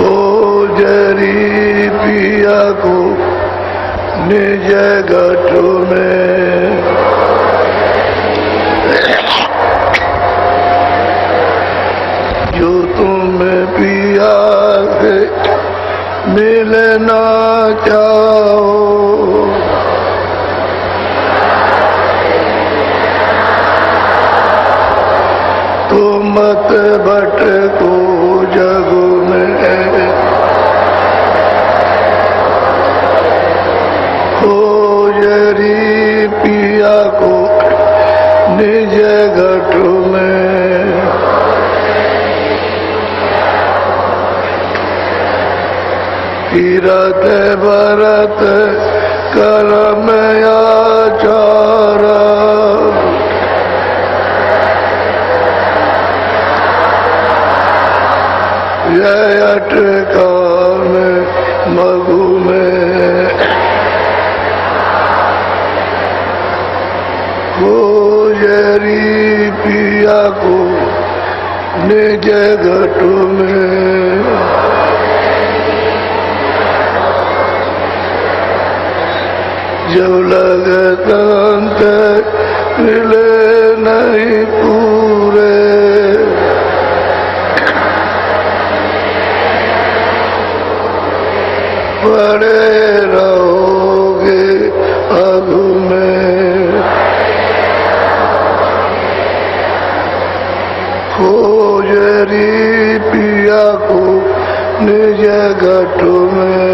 जरी पिया को निज घट में जो तुम पिया से मिलना चाहो तो मत भटको जग में। जरी पिया को निज घट में तीरथ भरत कर्म आचार यह अटका में मगु में जरी पिया को निज घट में जब लगत अंत मिले नहीं पूरे पड़े रहोगे अगु में। जरी पिया को निज घट में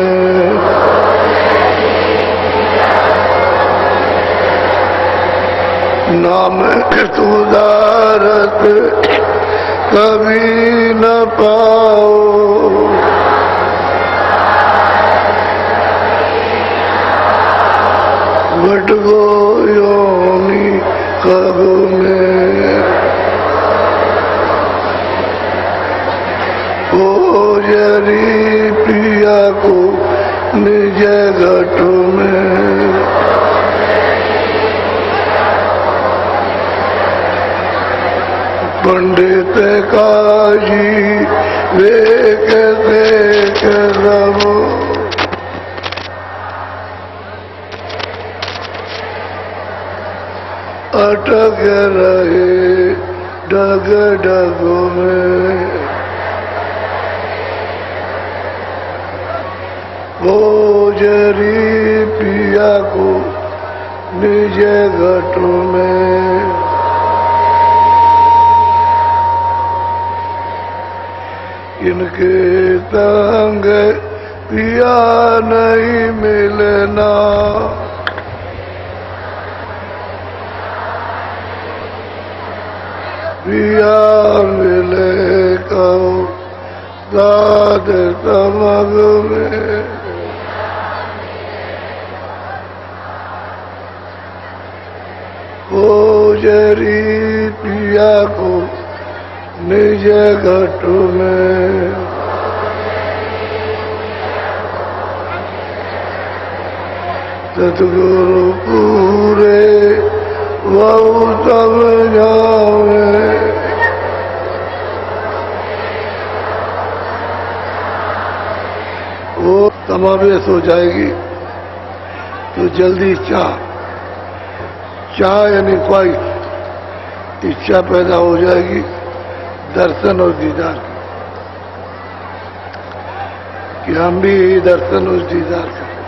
नाम तुदारत कभी न पाओ भटको योनि कब में। जरी पिया को निज घट में पंडित काजी देख देख सब अटक रहे डग डग में। जरी पिया को निज घट में इनके संग पिया नहीं मिलना पिया मिले कहो साध समग में। जरी पिया को निज घट में सतगुरु पूरे बहु समझावे वो समावेश हो जाएगी तो जल्दी चाह यानी ख्वाहिश इच्छा पैदा हो जाएगी दर्शन और दीदार कि हम भी दर्शन और दीदार करें।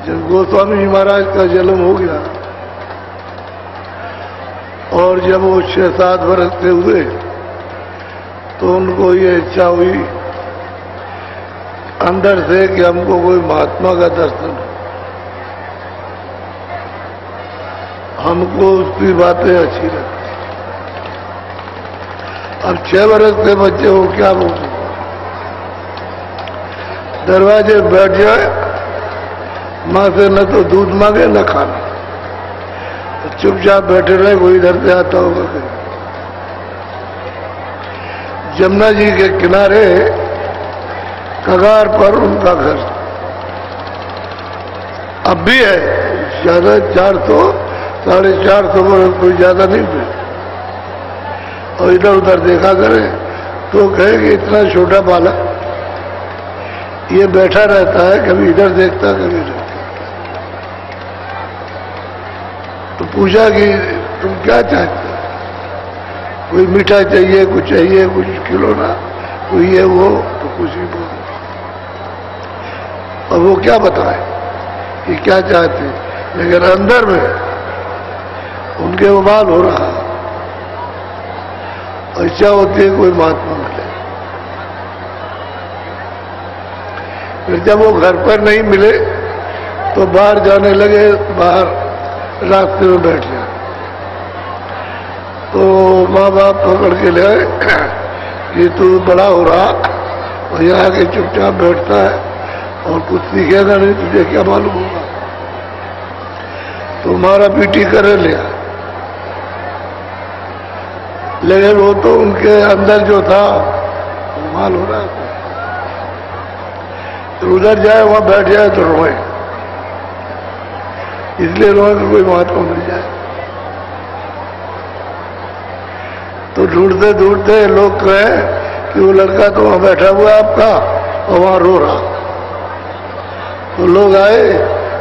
जब गोस्वामी जी महाराज का जन्म हो गया और जब वो 6-7 वर्ष के हुए तो उनको ये इच्छा हुई अंदर से कि हमको कोई महात्मा का दर्शन हो, हमको उसकी बातें अच्छी लगती। अब 6 वर्ष के बच्चे हो क्या बोलते, दरवाजे बैठ जाए, माँ से न तो दूध मांगे न खाना, तो चुपचाप बैठे रहे, कोई इधर से आता होगा कहीं। जमुना जी के किनारे कगार पर उनका घर अब भी है, ज्यादा 400-450 वर्ष कोई ज्यादा नहीं हुए। और इधर उधर देखा करे तो कहे कि इतना छोटा बालक ये बैठा रहता है, कभी इधर देखता कभी इधर। तो पूछा कि तुम क्या चाहते हो? कोई मीठा चाहिए, कुछ चाहिए, कुछ खिलौना, कोई ये वो, तो कुछ ही बोलो। और वो क्या बताए कि क्या चाहते हैं, लेकिन अंदर में उनके उबाल हो रहा। और इच्छा होती है कोई महात्मा मिले। फिर जब वो घर पर नहीं मिले तो बाहर जाने लगे, बाहर रास्ते में बैठ गया। तो माँ बाप पकड़ के ले आए कि तू बड़ा हो रहा और यहाँ के चुपचाप बैठता है और कुछ सीखेगा नहीं, तुझे क्या मालूम होगा। तो मारा पीटी कर लिया। लेकिन वो तो उनके अंदर जो था वो माल हो रहा था। तो उधर जाए वहां बैठ जाए तो रोए, इसलिए रोए कि कोई महात्मा मिल जाए। तो ढूंढते ढूंढते लोग कहे कि वो लड़का तो वहां बैठा हुआ है आपका और वहां रो रहा। तो लोग आए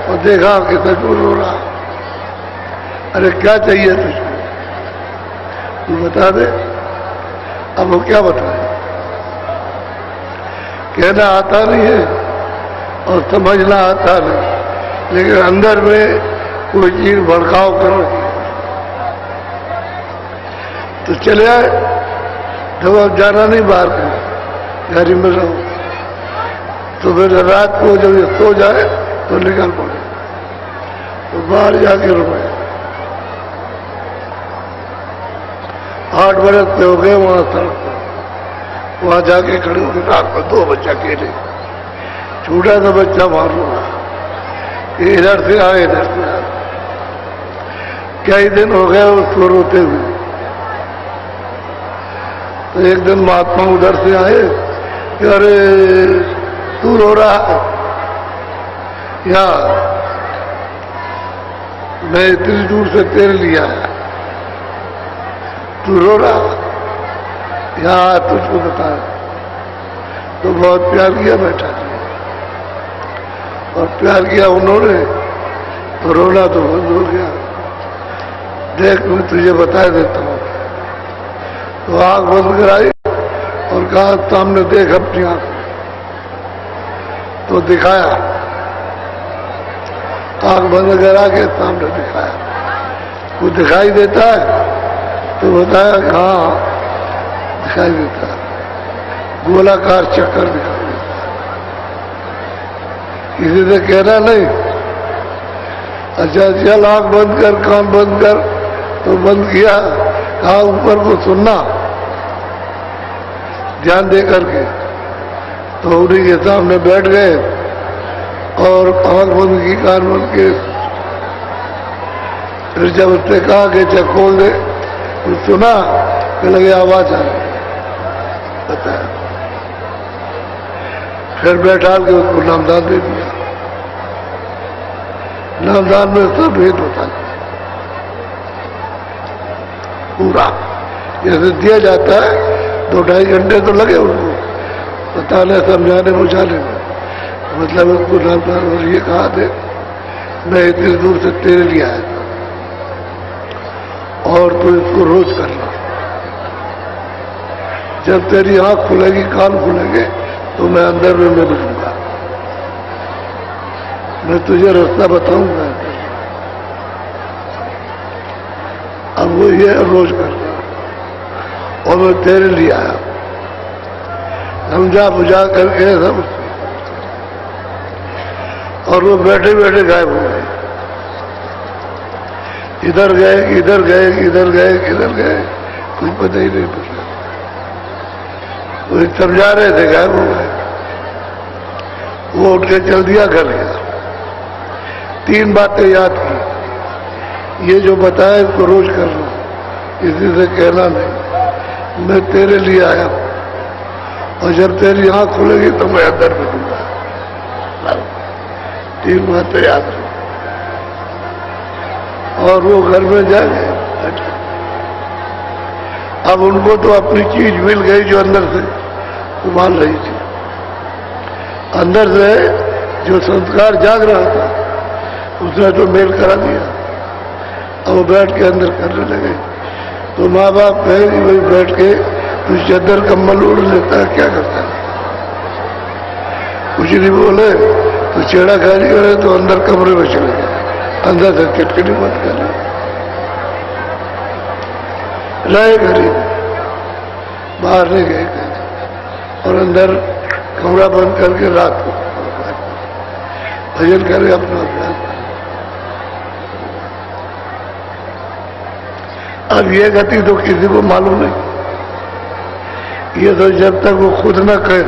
और देखा कि सच में रो रहा। अरे क्या चाहिए तुझको, तू बता दे। अब वो क्या बताए, कहना आता नहीं है और समझना आता नहीं, लेकिन अंदर में कोई चीज भड़काव करो। तो चले आए, जब अब जाना नहीं बाहर कहीं, घर में रहो। तो फिर रात को जब ये सो जाए तो निकल पड़े। तो बाहर जाके रोए। 8 बरस पे हो गए वहां सड़क पर, वहां जाके खड़े हो गए। रात को 2 बच्चा अकेले, छोटा सा बच्चा मार रहा, इधर से आए इधर से आए। कई दिन हो गए उसको रोते हुए। तो एक दिन महात्मा उधर से आए कि अरे तू रो रहा है, या मैं इतनी दूर से तेरे लिए आया, तू रो रहा या तुझको बताया। तो बहुत प्यार किया बैठा और प्यार किया उन्होंने, तो रोना तो बंद हो गया। देख मैं तुझे बता देता हूँ। तो आंख बंद कराई और कहा सामने देख अपनी आंख। तो दिखाया, आंख बंद करा के सामने दिखाया। वो दिखाई देता है तो बताया हाँ दिखाई देता है, गोलाकार चक्कर दिखाई देता है। किसी से कहना नहीं, अच्छा चल आंख बंद कर, कान बंद कर। तो बंद किया, कहा ऊपर को सुनना ध्यान दे करके। तो उन्हीं के सामने बैठ गए और आंख बंद की, कान बंद के। फिर जब उसने कहा कि चल खोल दे, तो सुना कि लगे आवाज आ रही, बताया। फिर बैठा के उसको नामदान दे दिया। नामदान में सब भेद होता है पूरा, जैसे दिया जाता है। 2-2.5 घंटे तो लगे उनको बताने, समझाने, बुझाने में। मतलब उसको नामदान और ये कहा थे मैं इतनी दूर से तेरे लिए आया था और तू इसको रोज करना। जब तेरी आंख खुलेगी, कान खुलेंगे तो मैं अंदर में मिलूंगा, मैं तुझे रास्ता बताऊंगा। अब वो ये रोज करना और मैं तेरे लिए आया, समझा बुझा करके सब। और वो बैठे बैठे गायब हो गए। इधर गए, इधर गए, इधर गए, इधर गए, कुछ पता ही नहीं पड़ा। वो समझा रहे थे, गायब हो गए। वो उठ के चल दिया, घर गया। 3 बातें याद की, ये जो बताया इसको रोज करना, किसी से कहना नहीं, मैं तेरे लिए आया हूं और जब तेरी आंख खुलेगी तो मैं अंदर बैठूंगा। 3 बातें याद रही। और वो घर में जाके अब उनको तो अपनी चीज मिल गई जो अंदर से उबाल रही थी। अंदर से जो संस्कार जाग रहा था उसने तो मेल करा दिया। अब वो बैठ के अंदर करने लगे तो माँ बाप कहे कि भाई बैठ के तू चादर कम्बल उड़ लेता है, क्या करता है? कुछ नहीं बोले तो छेड़ाखानी करे तो अंदर कमरे में चले गए, अंदर से किटकिटी मत कर रहे गरीब, बाहर नहीं गए कहीं, और अंदर कमरा बंद करके रात को भजन करे अपना अभ्यास। अब ये गति तो किसी को मालूम नहीं, ये तो जब तक वो खुद न कहे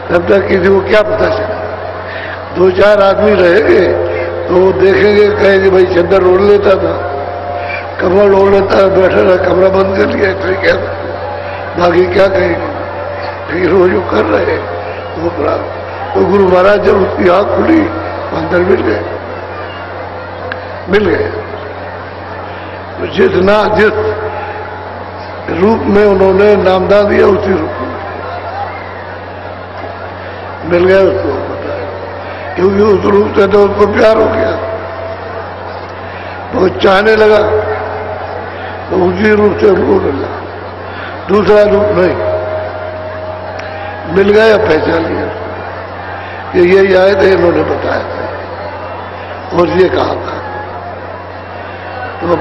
तब तक किसी को क्या पता चले। दो चार आदमी रहेंगे तो वो देखेंगे, कहेंगे भाई चद्दर ओढ़ लेता था, कमर ओढ़ लेता है, बैठा रहा, कमरा बंद कर लिया, कोई क्या बाकी क्या कहेंगे। फिर वो जो कर रहे वो बड़ा, तो गुरु महाराज जब उसकी आंख खुली अंदर मिल गए। जिस रूप में उन्होंने नामदान दिया उसी रूप में मिल गया उसको, पता है, क्योंकि उस रूप से तो उसको प्यार हो गया, बहुत चाहने लगा, तो उसी रूप से उनको मिला, दूसरा रूप नहीं। मिल गया, पहचान लिया कि ये आए थे, इन्होंने बताया था और ये कहा था। तो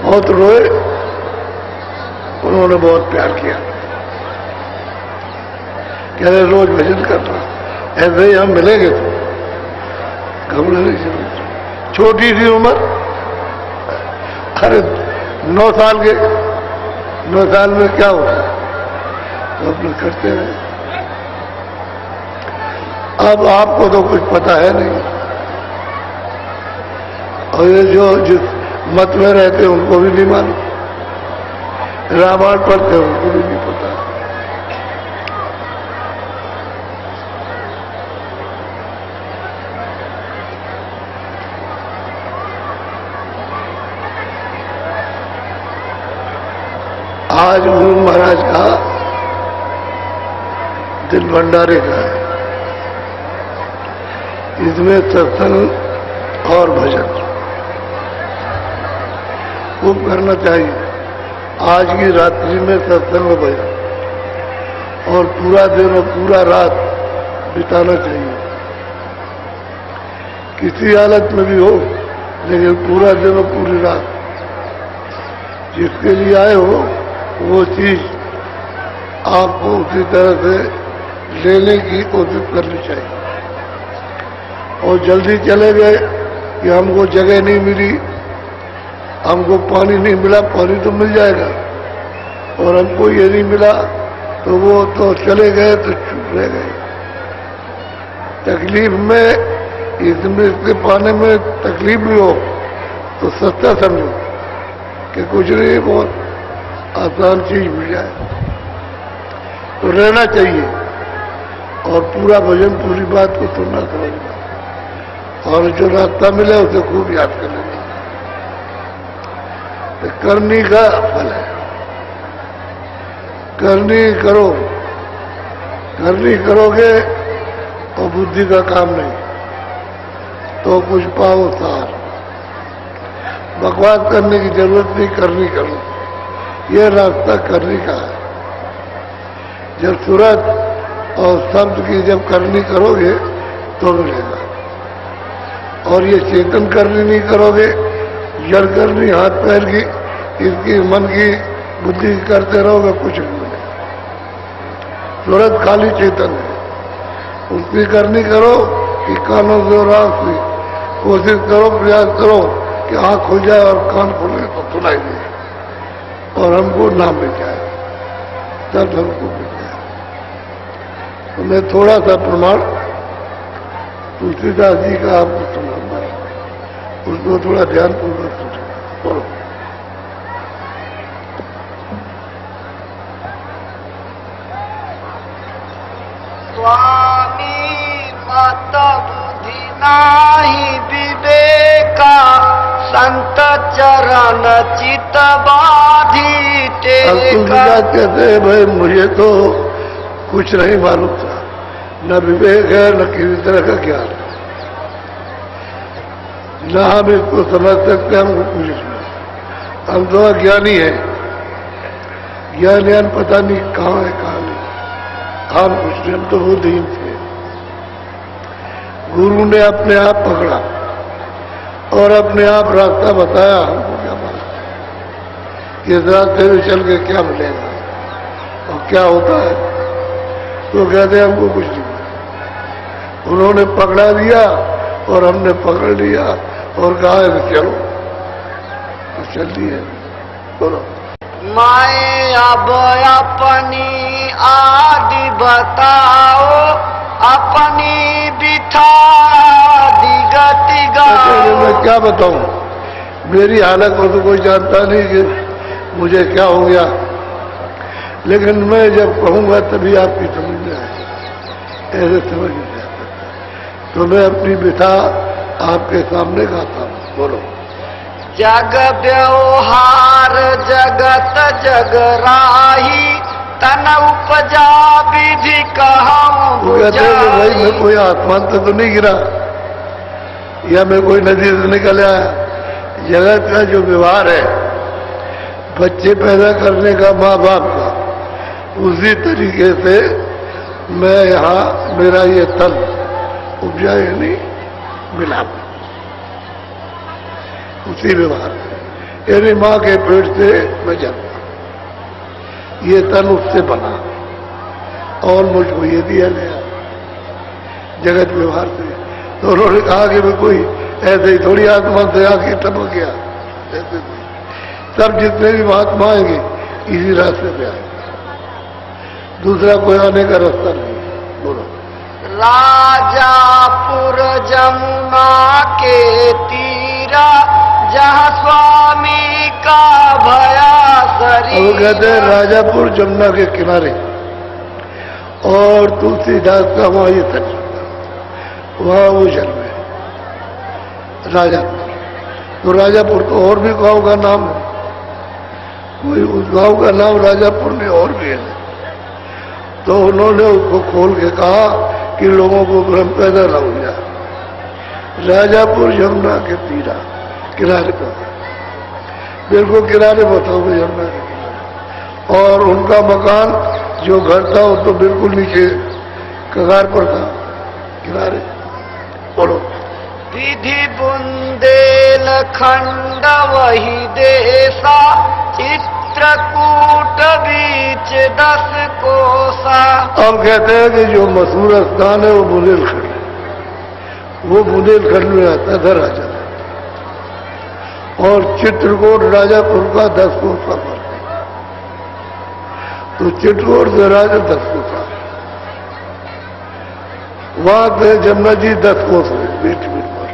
बहुत रोए, उन्होंने बहुत प्यार किया, कह रहे रोज भजन करना, ऐसे ही हम मिलेंगे तो घबरा नहीं चले। छोटी सी उम्र, अरे 9 साल के, 9 साल में क्या होता है, तो अपने करते हैं। अब आपको तो कुछ पता है नहीं, और ये जो जिस मत में रहते हैं उनको भी नहीं मालूम, रामायण पढ़ते हैं उनको भी नहीं पता। आज गुरु महाराज का दिन भंडारे का है, इसमें सत्संग और भजन खूब करना चाहिए। आज की रात्रि में सत्संग भजन और पूरा दिन और पूरा रात बिताना चाहिए, किसी हालत में भी हो, लेकिन पूरा दिन और पूरी रात जिसके लिए आए हो वो चीज आपको उसी तरह से लेने की कोशिश करनी चाहिए। और जल्दी चले गए कि हमको जगह नहीं मिली, हमको पानी नहीं मिला, पानी तो मिल जाएगा, और हमको ये नहीं मिला तो वो तो चले गए तो चुप रह गए। तकलीफ में इसमें इसके पाने में तकलीफ भी हो तो सस्ता समझो कि कुछ नहीं, बहुत आसान चीज मिल जाए, तो रहना चाहिए और पूरा भजन पूरी बात को सुनना समझना, और जो रास्ता मिले उसे खूब याद कर लेना। तो करनी का फल है, करनी करो, करनी करोगे और बुद्धि का काम नहीं तो कुछ पाओ सार। बकवास करने की जरूरत नहीं, करनी करो, ये रास्ता करने का है। जब सूरत और शब्द की जब करनी करोगे तो मिलेगा, और ये चेतन करनी नहीं करोगे, जड़ करनी हाथ पैर की, इसकी मन की बुद्धि करते रहोगे, कुछ नहीं मिलेगा। सूरत खाली चेतन है, उसकी करनी करो कि कानों से और आंख से कोशिश करो, प्रयास करो कि आंख खुल जाए और कान खुले तो सुनाई दे और हमको ना मिल जाए, तब हमको मिल जाए। तो मैं थोड़ा सा प्रमाण तुलसीदास जी का आपको सुनाऊंगा, उसको थोड़ा ध्यान पूर्वक सुनो। स्वामी मत बुद्धि नाही विवेका, संत चरण चित बाधी टेका। कहते हैं भाई मुझे तो कुछ नहीं मालूम था, न विवेक है न किसी तरह का ज्ञान है, न हम इसको समझ सकते, हमको कुछ नहीं, हम तो अज्ञानी है, ज्ञान पता नहीं कहाँ है कहाँ नहीं, हम कुछ नहीं, हम तो बुद्धिहीन थे। गुरु ने अपने आप पकड़ा और अपने आप रास्ता बताया, हमको क्या मालूम इस रास्ते में चल के क्या मिलेगा और क्या होता है। तो कहते हमको कुछ नहीं, उन्होंने पकड़ा दिया और हमने पकड़ लिया और कहा है कि चलो, तो चल दिए। बोलो मैं अब अपनी आदि बताओ, अपनी बिठा दिगति गाओ। मैं क्या बताऊं, मेरी हालत को तो कोई जानता नहीं कि मुझे क्या हो गया, लेकिन मैं जब कहूंगा तभी आपकी समझ में आएगी, ऐसे समझ में आ सकता। तो मैं अपनी बिठा आपके सामने गाता हूं। बोलो जग व्यवहार जगत जगराही, तन उपजा विधि कहूं कहते हैं कि भाई मैं कोई आसमान से तो नहीं गिरा या मैं कोई नदी से निकल आया। जगत का जो व्यवहार है, बच्चे पैदा करने का माँ बाप का, उसी तरीके से मैं यहाँ मेरा ये तन उपजा यानी मिला, उसी व्यवहार से, यानी माँ के पेट से मैं जन्मा, ये तन उससे बना और मुझको ये दिया गया जगत व्यवहार से। तो उन्होंने कहा कि मैं कोई ऐसे ही थोड़ी आत्मा से आके टपक गया, ऐसे सब जितने भी महात्मा आएंगे इसी रास्ते पे आएंगे, दूसरा कोई आने का रास्ता नहीं। बोलो राजापुर जमुना के तीरा, जहाँ स्वामी का भया शरीर। वो कहते हैं राजापुर जमुना के किनारे और तुलसीदास का वहां ये तक, वहां वो जन्मे राजापुर। तो राजापुर तो और भी गांव का नाम है, कोई उस गांव का नाम राजापुर में और भी है। तो उन्होंने उसको खोल के कहा कि लोगों को भ्रम पैदा न हो जाए। राजापुर यमुना के तीरा किनारे पर, बिल्कुल किनारे पर था वो यमुना के किनारे, और उनका मकान जो घर था वो तो बिल्कुल नीचे कगार पर था, किनारे। बोलो विधि बुंदेल खंड वही देसा, चित्रकूट बीच 10 कोसा। अब कहते हैं कि जो मशहूर स्थान है वो बुंदेलखंड है, वो बुंदेलखंड में आता था राजा, और चित्रकूट राजापुर का 10 कोसा पड़ता। तो चित्रकूट से राजा 10 कोसा, वहां थे जमुना जी 10 कोस है बीच बीच पर।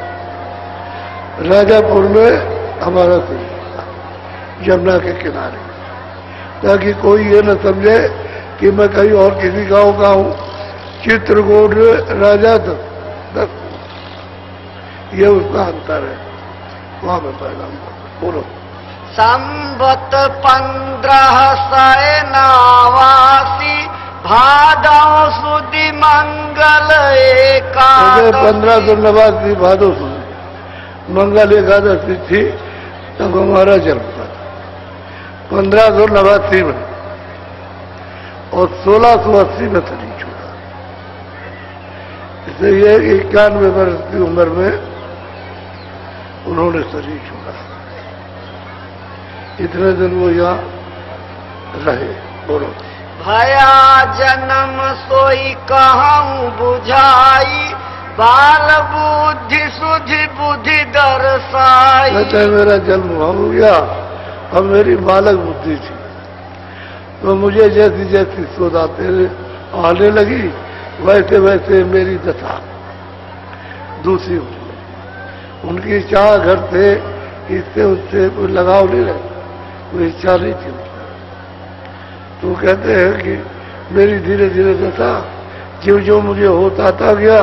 राजापुर में हमारा शरीर यमुना के किनारे, ताकि कोई ये न समझे कि मैं कहीं और किसी गांव का हूं। चित्रकूट राजा 10 ये उसका अंतर है, वहां में पैदा हुआ। बोलो संवत 1500 नावासी, भादव सुदी मंगल एकादशी। 1589 भादव सुदी मंगल एकादशी थी, तब हमारा जन्म था 1589 में, और 1680 में शरीर छोड़ा। इसलिए 91 वर्ष की उम्र में उन्होंने शरीर छोड़ा। इतने दिन वो यहाँ रहे। बोलो भया जन्म सोई कहूँ बुझाई, बाल बुद्धि सुधि बुद्धि दर्शाई। कहते हैं मेरा जन्म हो गया, अब मेरी बालक बुद्धि थी, तो मुझे जैसी जैसी सोच आने लगी, वैसे वैसे मेरी दशा दूसरी हो गई। उनकी चाह घर थे, इससे उससे कोई लगाव नहीं रहा, कोई इच्छा नहीं थी। तो कहते हैं कि मेरी धीरे धीरे दशा, जो जो मुझे होता था गया,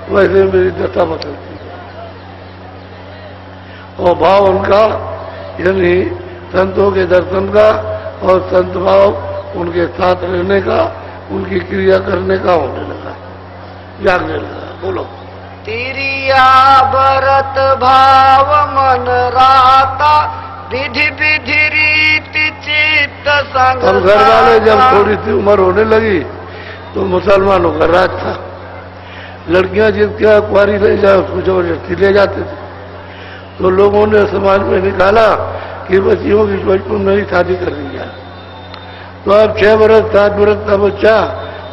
वैसे मेरी दशा बदलती गई। और भाव उनका यानी संतों के दर्शन का और संत भाव उनके साथ रहने का, उनकी क्रिया करने का होने लगा, जागने लगा। बोलो। तिरिया व्रत भाव मन राता, विधि विधि रीति चित्त संग। अब घर वाले जब थोड़ी सी उम्र होने लगी तो मुसलमानों का राज था। लड़कियां जिसके कुंवारी ले जाए उसको जबरदस्ती ले जाते थे। तो लोगों ने समाज में निकाला कि बच्चियों की बचपन में ही शादी कर दी जाए। तो अब 6 बरस 7 बरस का बच्चा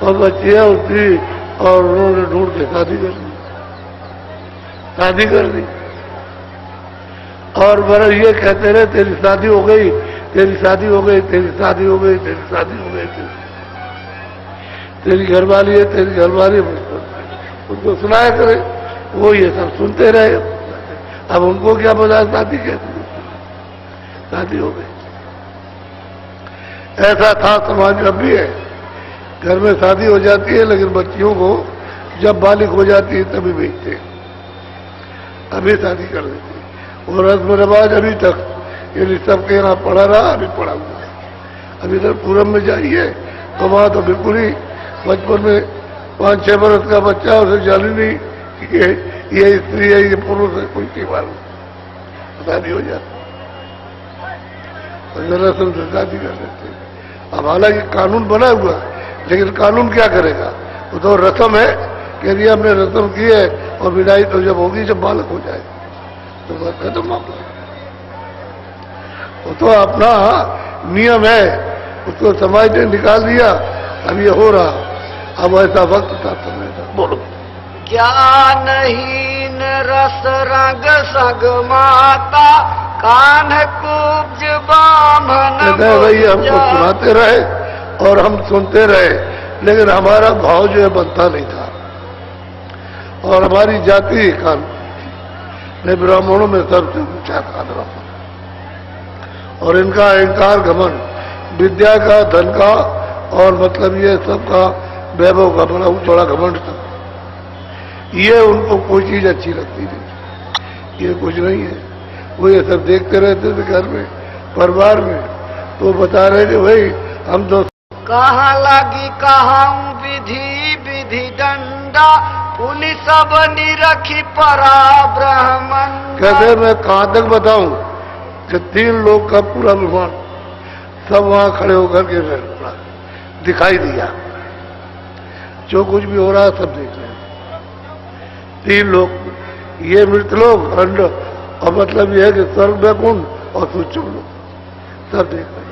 और बच्चियां उसकी, और उन्होंने ढूंढ के शादी कर दी, शादी कर दी। और बड़ा ये कहते रहे तेरी शादी हो गई, तेरी शादी हो गई, तेरी शादी हो गई, तेरी शादी हो गई, तेरी घरवाली है, तेरी घरवाली है। उनको सुनाया करे, वो ये सब सुनते रहे। अब उनको क्या पता शादी कैसी, शादी हो गई। ऐसा था समाज में भी है। घर में शादी हो जाती है लेकिन बच्चियों को जब बालिग हो जाती है तभी भेजते हैं, अभी शादी कर देते हैं। और रस्म रिवाज अभी तक ये सबके यहाँ पड़ा रहा, अभी पड़ा हुआ है। अभी तक पूरब में जाइए तो वहां तो बिल्कुल ही बचपन में 5-6 बरस का बच्चा, उसे जानी नहीं कि ये स्त्री है, ये पुरुष है, कोई की मालूम, शादी हो जाती और रस्म से शादी कर देते हैं। अब हालांकि कानून बना हुआ, लेकिन कानून क्या करेगा? वो तो रस्म है, कह दिया हमने रस्म की है, और विदाई तो जब होगी जब बालक हो जाए तो बस खत्म मामला। वो तो अपना नियम है, उसको समाज ने निकाल दिया। अब ये हो रहा, अब ऐसा वक्त था समय था। बोलो। ज्ञानहीन रस रंग सग माता, कान कुब्ज बामन। कहते हैं भाई हमको सुनाते रहे और हम सुनते रहे, लेकिन हमारा भाव जो है बनता नहीं था। और हमारी जाति कान ने ब्राह्मणों में सबसे ऊंचा कान रहा। और इनका अहंकार घमंड, विद्या का, धन का, और मतलब ये सबका वैभव का बड़ा घमंड था। ये उनको कोई चीज अच्छी लगती नहीं, ये कुछ नहीं है। वो ये सब देखते रहते थे घर में, परिवार में। तो बता रहे थे भाई हम तो कहाँ लगी कहाँ विधि विधि दंडा, पुलिस बनी रखी परा ब्राह्मण। कहते मैं कहाँ तक बताऊं कि 3 लोग का पूरा विमान सब वहां खड़े होकर के दिखाई दिया। जो कुछ भी हो रहा सब देख रहे हैं। 3 लोग, ये मृत लोग, अंड, और मतलब ये है कि स्वर्ग में कुंड और सूक्ष्म लोग सब देख रहे हैं।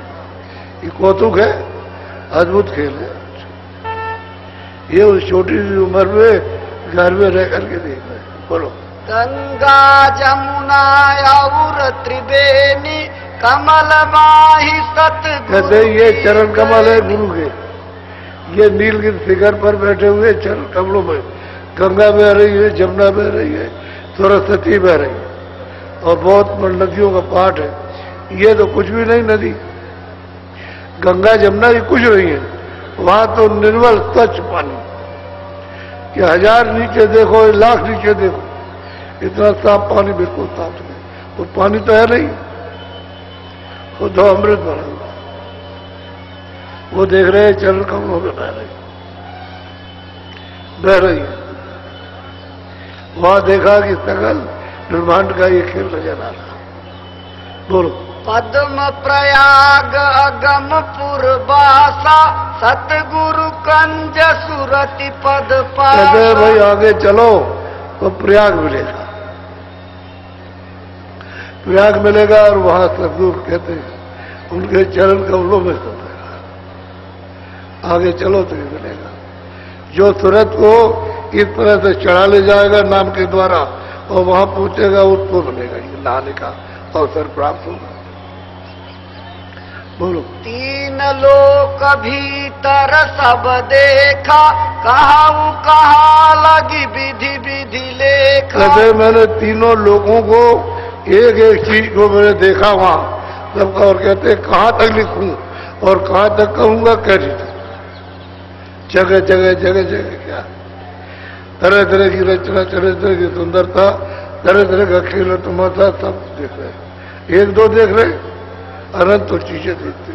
ये कौतुक है, अद्भुत खेल है। ये उस छोटी सी उम्र में घर में रह करके देख रहे हैं। बोलो। गंगा जमुना और त्रिवेणी, कमल माही सतगुरु। कहते ये चरण कमल है गुरु के। ये नीलगिरी शिखर पर बैठे हुए चरण कमलों में गंगा बह रही है, जमुना बह रही है, सरस्वती बह रही है, और बहुत नदियों का पाठ है। ये तो कुछ भी नहीं नदी, गंगा जमुना ये कुछ नहीं है। वहां तो निर्मल स्वच्छ पानी, कि 1000 नीचे देखो, 1,00,000 नीचे देखो, इतना साफ पानी, बिल्कुल साफ नहीं। वो पानी तो है नहीं, वो तो अमृत भरा हुआ। वो देख रहे हैं चरण कमलों में बह रही है। वहां देखा कि सकल ब्रह्मांड का ये खेल नजर आ रहा। बोलो। पद्म प्रयाग अगमपुर बासा, सतगुरु कंज सुरति पद पासा। कहते भाई आगे चलो तो प्रयाग मिलेगा, प्रयाग मिलेगा, और वहां सतगुरु कहते हैं उनके चरण कमलों में सब है। आगे चलो तो ये मिलेगा। जो सूरत को इस तरह से चढ़ा ले जाएगा नाम के द्वारा और वहां पहुंचेगा, उसको मिलेगा ये नहाने का अवसर प्राप्त होगा। बोलो। 3 लोक भीतर सब देखा, कहाँ लगी विधि विधि लेखा। कहते मैंने तीनों लोगों को एक एक चीज को मैंने देखा वहां सबका, और कहते कहाँ तक लिखूं और कहाँ तक कहूंगा, कैसे तक, जगह जगह जगह जगह क्या, तरह तरह की रचना, तरह तरह की सुंदरता, तरह तरह का खेल तमाशा सब देख रहे, एक दो देख रहे, अनंत तो चीजें देखते।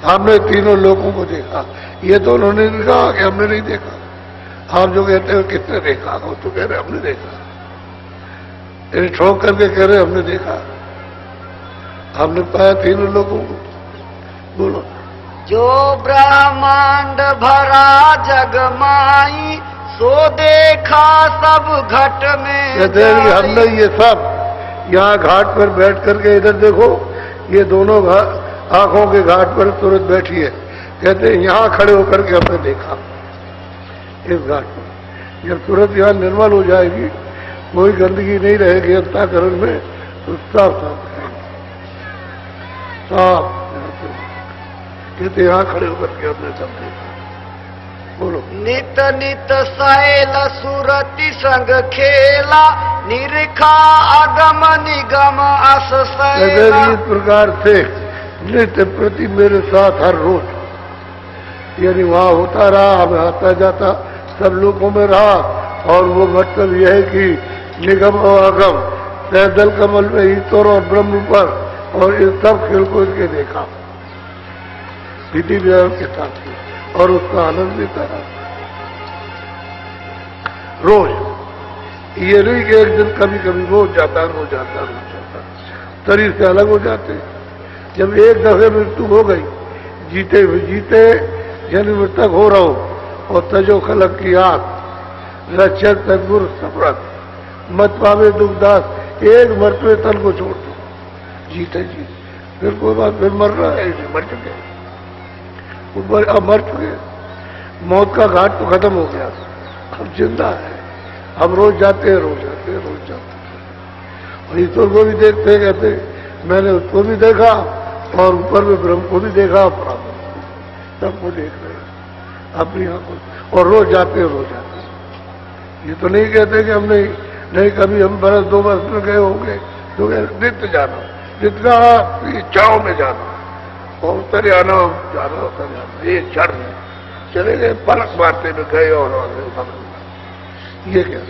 हमने तीनों लोगों को देखा, ये तो उन्होंने नहीं कहा कि हमने नहीं देखा। आप जो कहते हो किसने देखा, वो तो कह रहे हमने देखा, ठोक करके कह रहे हमने देखा। हमने पाया तीनों लोगों को। बोलो। जो ब्रह्मांड भरा जगमाई, सो देखा सब घट में। कहते हैं कि हमने ये सब यहाँ घाट पर बैठ करके, इधर देखो ये दोनों आंखों के घाट पर तुरंत बैठी है। कहते हैं यहाँ खड़े होकर के हमने देखा इस घाट पर। जब तुरंत यहाँ निर्मल हो जाएगी, कोई गंदगी नहीं रहेगी अंतःकरण में, तो साफ साफ साफ कहते यहाँ खड़े होकर के हमने सब देखा। बोलो। नित नित सैल सुरति संग खेला, निरखा अगम निगम अस सैला। इस प्रकार से नित्य प्रति मेरे साथ हर रोज, यानी वहां होता रहा, हमें आता जाता सब लोगों में रहा। और वो मतलब यह है कि निगम और अगम, पैदल कमल में ईश्वर और ब्रह्म पर, और इन सब खेल को इनके देखा विधि विधान के साथ, और उसका आनंद लेता रहा रोज। ये नहीं कि एक दिन कभी कभी रोज जाता रोज जाता रोज जाता, शरीर से अलग हो जाते। जब एक दफे मृत्यु हो गई, जीते हुए जीते जन्म मृतक हो रहो, और तजो खलक की आग, रक्षक सदगुरु सफरत, मत पावे दुखदास, एक मरते तन को छोड़ दो, जीते जी फिर कोई बात, फिर मर रहा है, मर चुके, अब मर चुके। मौत का घाट तो खत्म हो गया, अब जिंदा है। हम रोज जाते हैं, रोज जाते हैं, रोज जाते हैं। और ईश्वर को भी देखते हैं, कहते मैंने उसको भी देखा, और ऊपर में ब्रह्म को भी देखा, सबको देख रहे हैं अपनी आंखों, और रोज जाते हैं, रोज जाते हैं। ये तो नहीं कहते कि हम नहीं कभी हम बरस 2 वर्ष में गए होंगे, तो नित्य जाना, नित्य का इच्छाओं में जाना, और उतर आना जाना, उतर जाना, ये क्षण चले गए, पलक मारते में गए और ये क्या,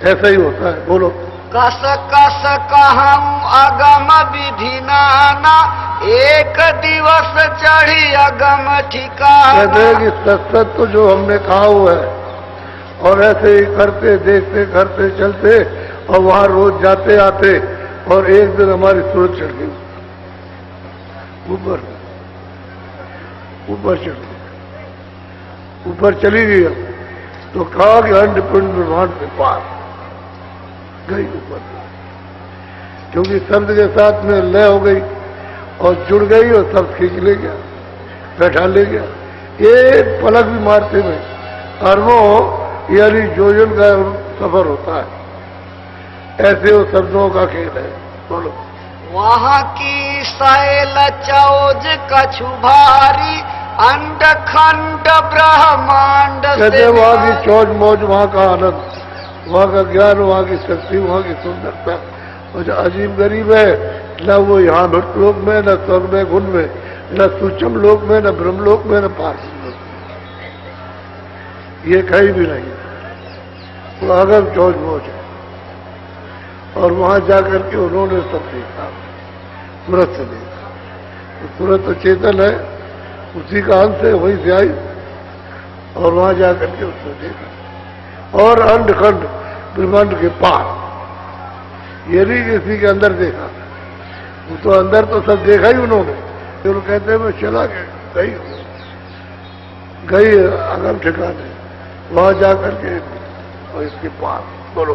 ऐसा ही होता है। बोलो। कस कस कहूँ अगम विधि नाना, एक दिवस चढ़ी अगम ठिकाना। कहते हैं कि सत्सत तो जो हमने कहा हुआ है, और ऐसे ही करते देखते करते चलते, और वहां रोज जाते आते, और एक दिन हमारी सूरत चढ़ गई ऊपर, ऊपर चढ़ गई, ऊपर चली गई। तो कहा कि अंड पिंड ब्रह्मांड के पास गई ऊपर, क्योंकि शब्द के साथ में लय हो गई और जुड़ गई, और सब खींच ले गया, बैठा ले गया। एक पलक भी मारते में अरबों यानी जोजन का सफर होता है। ऐसे वो शब्दों का खेल है। बोलो। वहाँ की शैल चौज कछु भारी, अंड खंड ब्रह्मांड कहते वहां की चौज मौज, वहां का आनंद, वहां का ज्ञान, वहां की शक्ति, वहां की सुंदरता, और अजीब गरीब है। न वो यहाँ मृतलोक में, न स्वर्ग में गुण में, न सूक्ष्म लोक में, न ब्रह्मलोक में, न पार्थिव लोक में, ये कहीं भी नहीं। वो अगम चौज मौज है। और वहां जाकर के उन्होंने सब देखा, तुरंत से देखा। तो तुरंत तो चेतन है, उसी का अंत है, वहीं से आई, और वहां जाकर के उसने देखा। और अंड खंड ब्रह्मांड के पार, ये नहीं किसी के अंदर देखा, वो तो अंदर तो सब देखा ही उन्होंने। फिर कहते हैं मैं चला गई अगम ठिकाने, वहां जाकर के, और इसके पार। बोलो।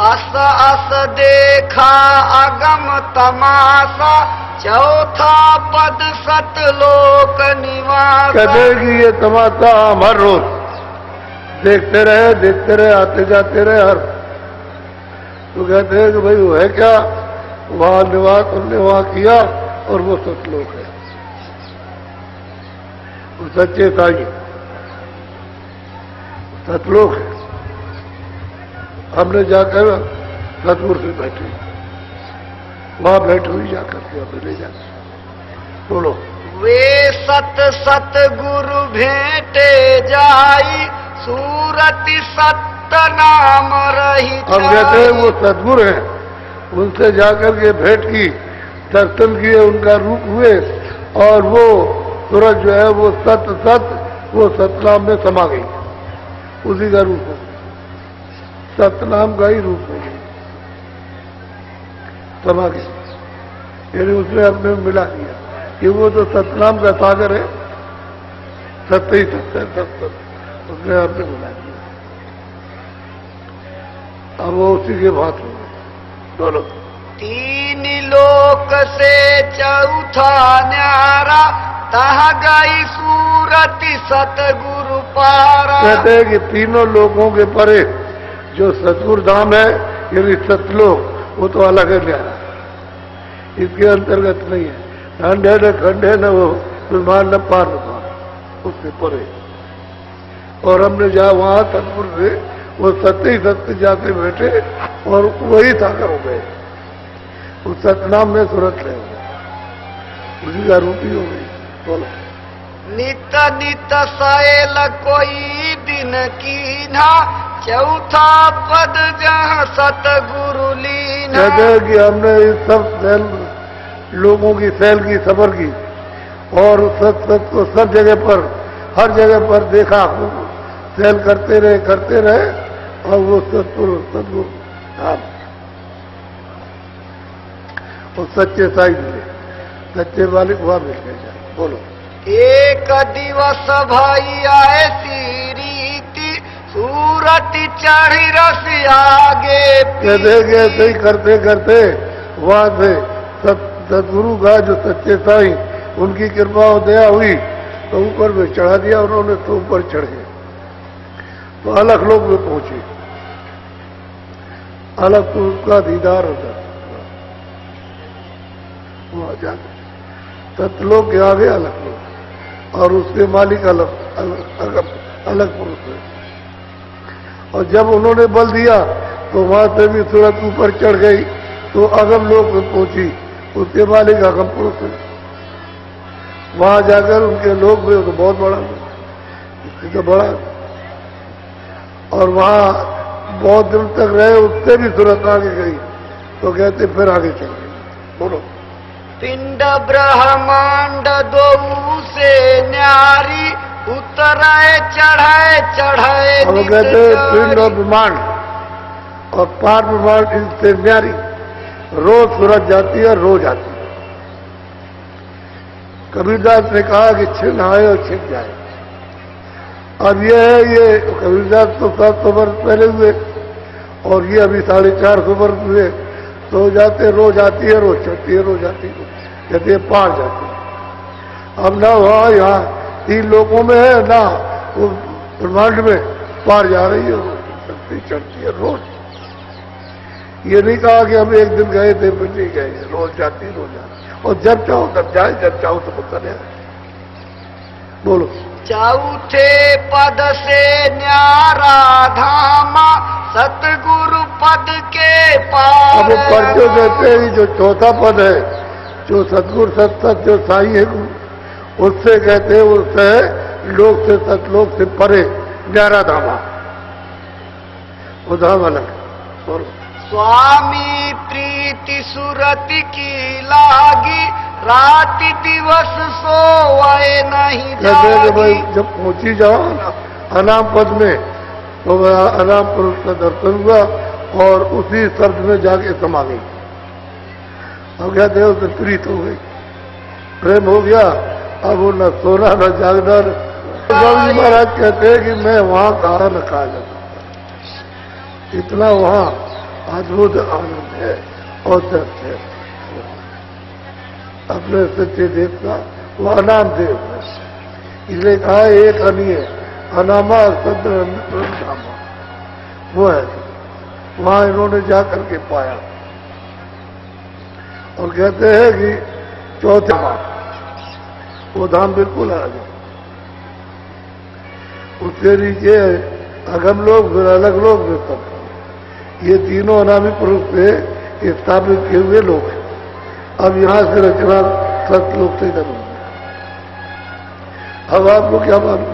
अस अस देखा अगम तमाशा, चौथा पद सतलोक निवास। कहते कि ये तमाशा हम हर रोज देखते रहे, आते जाते रहे हर। तो कहते हैं कि भाई वो है क्या, वहां निवास हमने वहां किया, और वो सतलोक है, वो सच्चे साई सतलोक है। हमने जाकर सतपुर से बैठे, वहां बैठे हुई जाकर के हमें ले जाकर। बोलो। वे सत सत गुरु भेंटे जाई, सूरति सत्य नित नाम रही अब कहते हैं वो सद्गुरु हैं, उनसे जाकर के भेंट की, दर्शन किए, उनका रूप हुए, और वो सूरज जो है वो वो सतनाम में समा गई, उसी का रूप है, सतनाम का ही रूप है, समा गई, यानी उसने अपने मिला दिया कि वो तो सतनाम का सागर है, सत्य ही सत्य है, सत्य उसने अपने मिला दिया। अब वो उसी के बात हो दोनों। तीन लोक से चौथा न्यारा, तह गई सूरति सतगुरु पारा। कहते हैं कि तीनों लोगों के परे जो सतगुरु धाम है, यानी सतलोक, वो तो अलग है न्यारा, इसके अंतर्गत नहीं है, ठंडे न खंडे न वो ब्रह्मांड न पार न पार, उससे परे। और हमने जहाँ वहां सतगुरु से वो सत्य ही सत्य जाके बैठे और वही सागर हो गए, उस सतनाम में सूरत ले उसी का रूप ही हो गई। बोलो। नित नित सैल कोई दिन कीन्हा, चौथा पद जहाँ सतगुरु लीना। कहते हैं कि हमने इस सब सैल लोगों की सैल की सफर की, और सत को सब जगह पर, हर जगह पर देखा, सैल करते रहे, और वो सतगुरु धाम, और सच्चे साई मिले, सच्चे मालिक वहां मिल गए। बोलो। एक दिवस भाई ऐसी रीति, सूरत चढ़ी रस आगे। कहते कि ऐसे ही करते करते वहां से सतगुरु का जो सच्चे साई, उनकी कृपा और दया हुई, तो ऊपर में चढ़ा दिया उन्होंने, तो ऊपर चढ़ गए, तो अलग लोग में पहुंचे, अलग तो उसका दीदार होता, वहां जाकर सतलोक के आगे अलग लोग, और उसके मालिक अलग पुरुष है। और जब उन्होंने बल दिया तो वहां से भी सूरत ऊपर चढ़ गई, तो अगम लोक में पहुंची, उसके मालिक अगम पुरुष है। वहां जाकर उनके लोग भी तो बहुत बड़ा, इससे तो बड़ा, और वहां बहुत दिन तक रहे, उससे भी सूरत आगे गई, तो कहते फिर आगे चल गई। बोलो। पिंड ब्रह्मांड दो से न्यारी, उतराए चढ़ाए अब कहते पिंड और ब्रह्मांड और पार ब्रह्मांड, इनसे न्यारी, रोज सूरज जाती है, रोज आती है। कबीरदास ने कहा कि छिन आए और छिन जाए। अब ये कबीरदास तो 700 वर्ष पहले हुए, और ये अभी 450 वर्ष हुए, तो जाते रोज आती है, रोज चढ़ती है, रोज आती है, कहते हैं पार जाती है। अब ना वहां यहाँ 3 लोगों में है, ना वो ब्रह्मांड में, पार जा रही है, चढ़ती चढ़ती है रोज। ये नहीं कहा कि हम एक दिन गए थे फिर नहीं गए, रोज जाती रोज जाती, और जब चाहो तब जाए, जब चाहो तो पता नहीं। बोलो। चौथे पद से न्यारा धामा, सतगुरु पद के पार। अब पर जो कहते हैं जो चौथा पद है, जो सतगुरु सत जो साई है, उससे कहते हैं, उससे लोक से सतलोक से परे न्यारा धामा, वो धाम अलग। बोलो। स्वामी प्रीति सुरति की लागी, राति दिवस सोए नहीं कहते भाई जब पहुंची जाओ अनाम पद में, तो अनाम पुरुष का दर्शन हुआ, और उसी शब्द में जाके समा गई। अब कहते हैं उसे प्रीत हो गई, प्रेम हो गया, अब वो न सोना न जागना। स्वामी जी महाराज कहते हैं कि मैं वहां कहा न कहा जाता, इतना वहां अद्भुत आनंद है और दर्द है अपने सच्चे देव का, वो अनाम देव है। इसलिए कहा एक अनीय अनामा सद्र धामा, वो है वहां इन्होंने जाकर के पाया। और कहते हैं कि चौथे वो धाम बिल्कुल आ गया, उससे नीचे अगम लोग, फिर अलग लोग, फिर सब। ये तीनों अनामी पुरुष से स्थापित किए हुए लोग हैं। अब यहां से रचना सतलोक से जरूर। अब आपको क्या मालूम,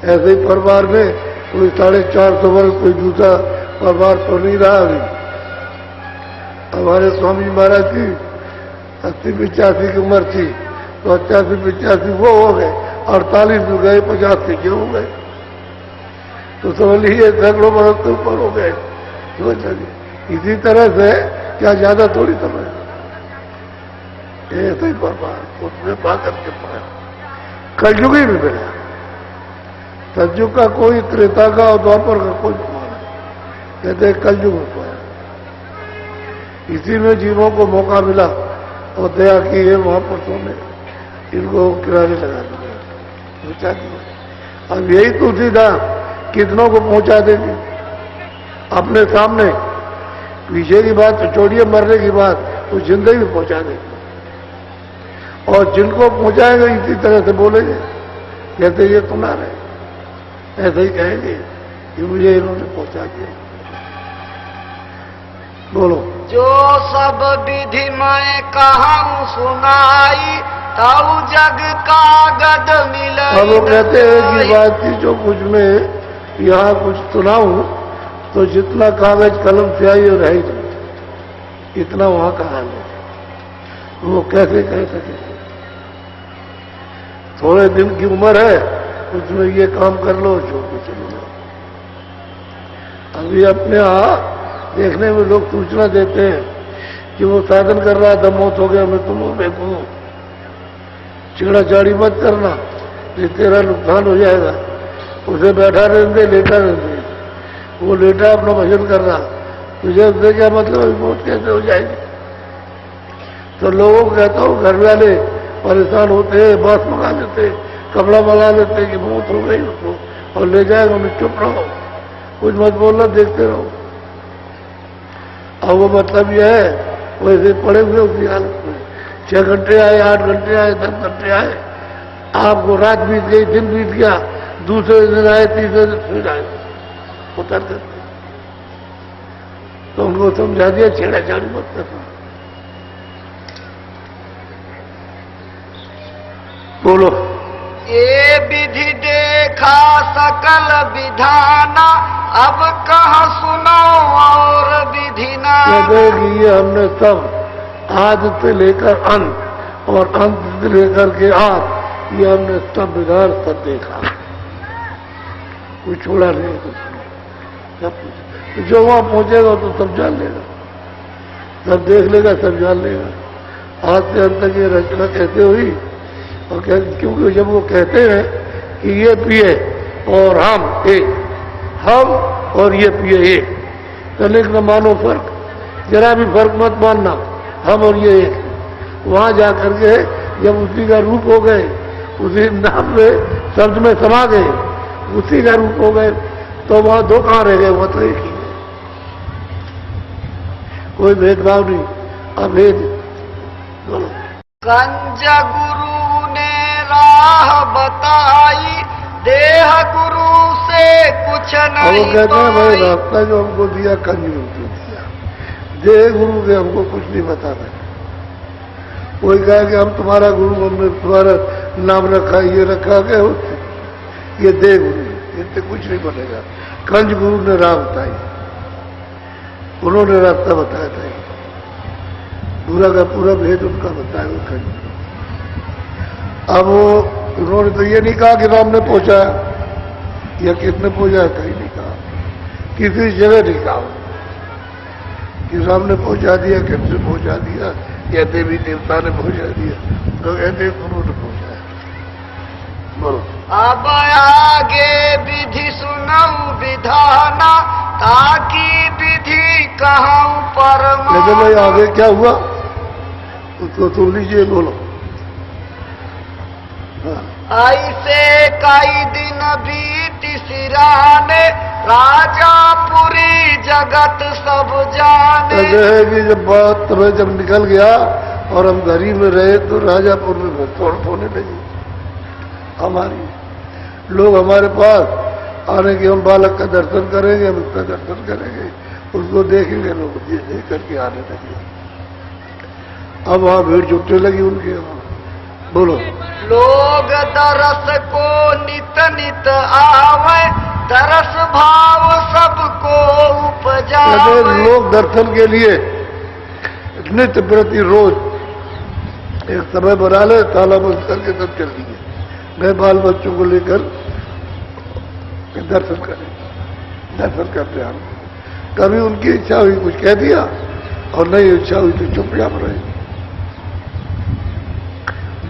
ऐसे ही परिवार में कोई 450 वर्ष कोई दूसरा परमार तो नहीं रहा अभी। हमारे स्वामी महाराज की 80-85 की उम्र थी, तो 85-85 वो हो गए, 48 में गए, 50 से क्यों हो गए, तो समझ लीजिए सैकड़ों बरस के ऊपर हो गए। इसी तरह से क्या ज्यादा थोड़ी समय ऐसे ही परमार उसमें पाकर के पाया। कलयुग ही में मिला, सतयुग का कोई, त्रेता का और द्वापर का कोई प्रमाण नहीं, कहते कलयुग में पाया। इसी में जीवों को मौका मिला और दया की है महापुरुषों ने, इनको किराने लगा दिया। अब यही तुलसीदास कितनों को पहुंचा देगी अपने सामने। पीछे की बात तो छोड़िए, मरने की बात वो जिंदगी में पहुंचा देगी। और जिनको पहुंचाएंगे इसी तरह से बोलेंगे, कहते ये सुना रहे, ऐसे ही कहेंगे कि मुझे इन्होंने पहुंचा दिया। बोलो। जो सब विधि मैं कहूँ सुनाई, ताऊ जग का गद मिल। अब वो कहते हैं कि बात की जो कुछ में यहाँ कुछ सुनाऊं तो जितना कागज कलम स्याही और है इतना वहां का हाल है, वो कैसे कह सके। थोड़े दिन की उम्र है, उसमें ये काम कर लो, छोड़ के चलो जाओ। अभी अपने यहाँ देखने में लोग सूचना देते हैं कि वो साधन कर रहा था, मौत हो गया, मैं तुम्हें देखूं, चिड़ा चाड़ी मत करना, ये तेरा नुकसान हो जाएगा। उसे बैठा रहने, लेटा रहने, वो लेटा अपना भजन कर रहा, तुझे उससे क्या मतलब, मौत कैसे हो जाएगी। तो लोगों को कहता हूँ, घर वाले परेशान होते हैं, बांस मंगा लेते, कपड़ा मंगा लेते कि मौत हो गई उसको, और ले जाएगा, मैं चुप रहो, कुछ मत बोलना, देखते रहो। अब वो मतलब यह है, वैसे पड़े हुए उसी हालत में, 6 घंटे आए, 8 घंटे आए, 10 घंटे आए, आपको रात बीत गई, दिन बीत गया, दूसरे दिन आए, तीसरे दिन फिर आए, उतर करते। तो उनको समझा दिया, छेड़ा छाड़ी मत करना। बोलो। ये विधि देखा सकल विधाना, अब कहाँ सुनाओ और विधि ना। ये हमने सब आदि से लेकर अंत और अंत से लेकर के आदि, ये हमने सब विधान सब देखा, कोई छोड़ा नहीं, कुछ सब जो वहां पहुंचेगा तो सब जान लेगा, सब देख लेगा, सब जान लेगा। आज से अंत तक ये रचना कैसे हुई, और क्योंकि जब वो कहते हैं कि ये पिए और हम एक, हम और ये पिए एक, तो लिखना मानो फर्क, जरा भी फर्क मत मानना, हम और ये एक। वहां जाकर के जब उसी का रूप हो गए, उसी नाम में शब्द में समा गए, उसी का रूप हो गए, तो वहां दो कहां रह गए, वो तो एक ही है, कोई भेदभाव नहीं, अभेद। बोलो। कंज गुरु ने राह बताई, देह गुरु से कुछ नहीं। वो कहते हैं भाई, रास्ता जो हमको दिया कंज गुरु को दिया, देह गुरु से हमको कुछ नहीं बताना। कोई कहा कि हम तुम्हारा गुरु, हमने तुम्हारा नाम रखा, ये रखा गया, ये देह गुरु, इससे कुछ नहीं बनेगा। कंज गुरु ने राह बताई, उन्होंने रास्ता बताया था, पूरा का पूरा भेद उनका बताया वो कंज। अब उन्होंने तो ये नहीं कहा कि राम ने पहुंचाया या किसने पहुंचाया, कहीं नहीं कहा, किसी जगह नहीं कहा कि राम ने पहुंचा दिया, किसने पहुंचा दिया, या देवी देवता ने पहुंचा दिया, तो कहते गुरु ने पहुंचाया। बोलो। अब आगे विधि सुनऊ विधाना, ताकि विधि कहूँ परमाना। लेकिन भाई आगे क्या हुआ उसको सुन लीजिए। बोलो। ऐसे कई दिन बीती सिराने, राजापुरी जगत सब जाने। कि जब बात समय जब निकल गया और हम घर ही में रहे, तो राजापुर में तोड़ होने लगी हमारी। लोग हमारे पास आने के, हम बालक का दर्शन करेंगे, हम उसका दर्शन करेंगे, उसको देखेंगे, लोग ये देख करके आने लगे। अब वहां भीड़ जुटने लगी उनके वहां। बोलो। लोग दरस को नित नित आवे, तरस भाव सबको उपजाए। लोग दर्शन के लिए नित्य प्रति रोज एक समय बना ले, ताला बंद करके सब चल दिए, मैं बाल बच्चों को लेकर दर्शन करें, दर्शन करते हम। कभी उनकी इच्छा हुई कुछ कह दिया और नहीं इच्छा हुई तो चुपचाप रहे,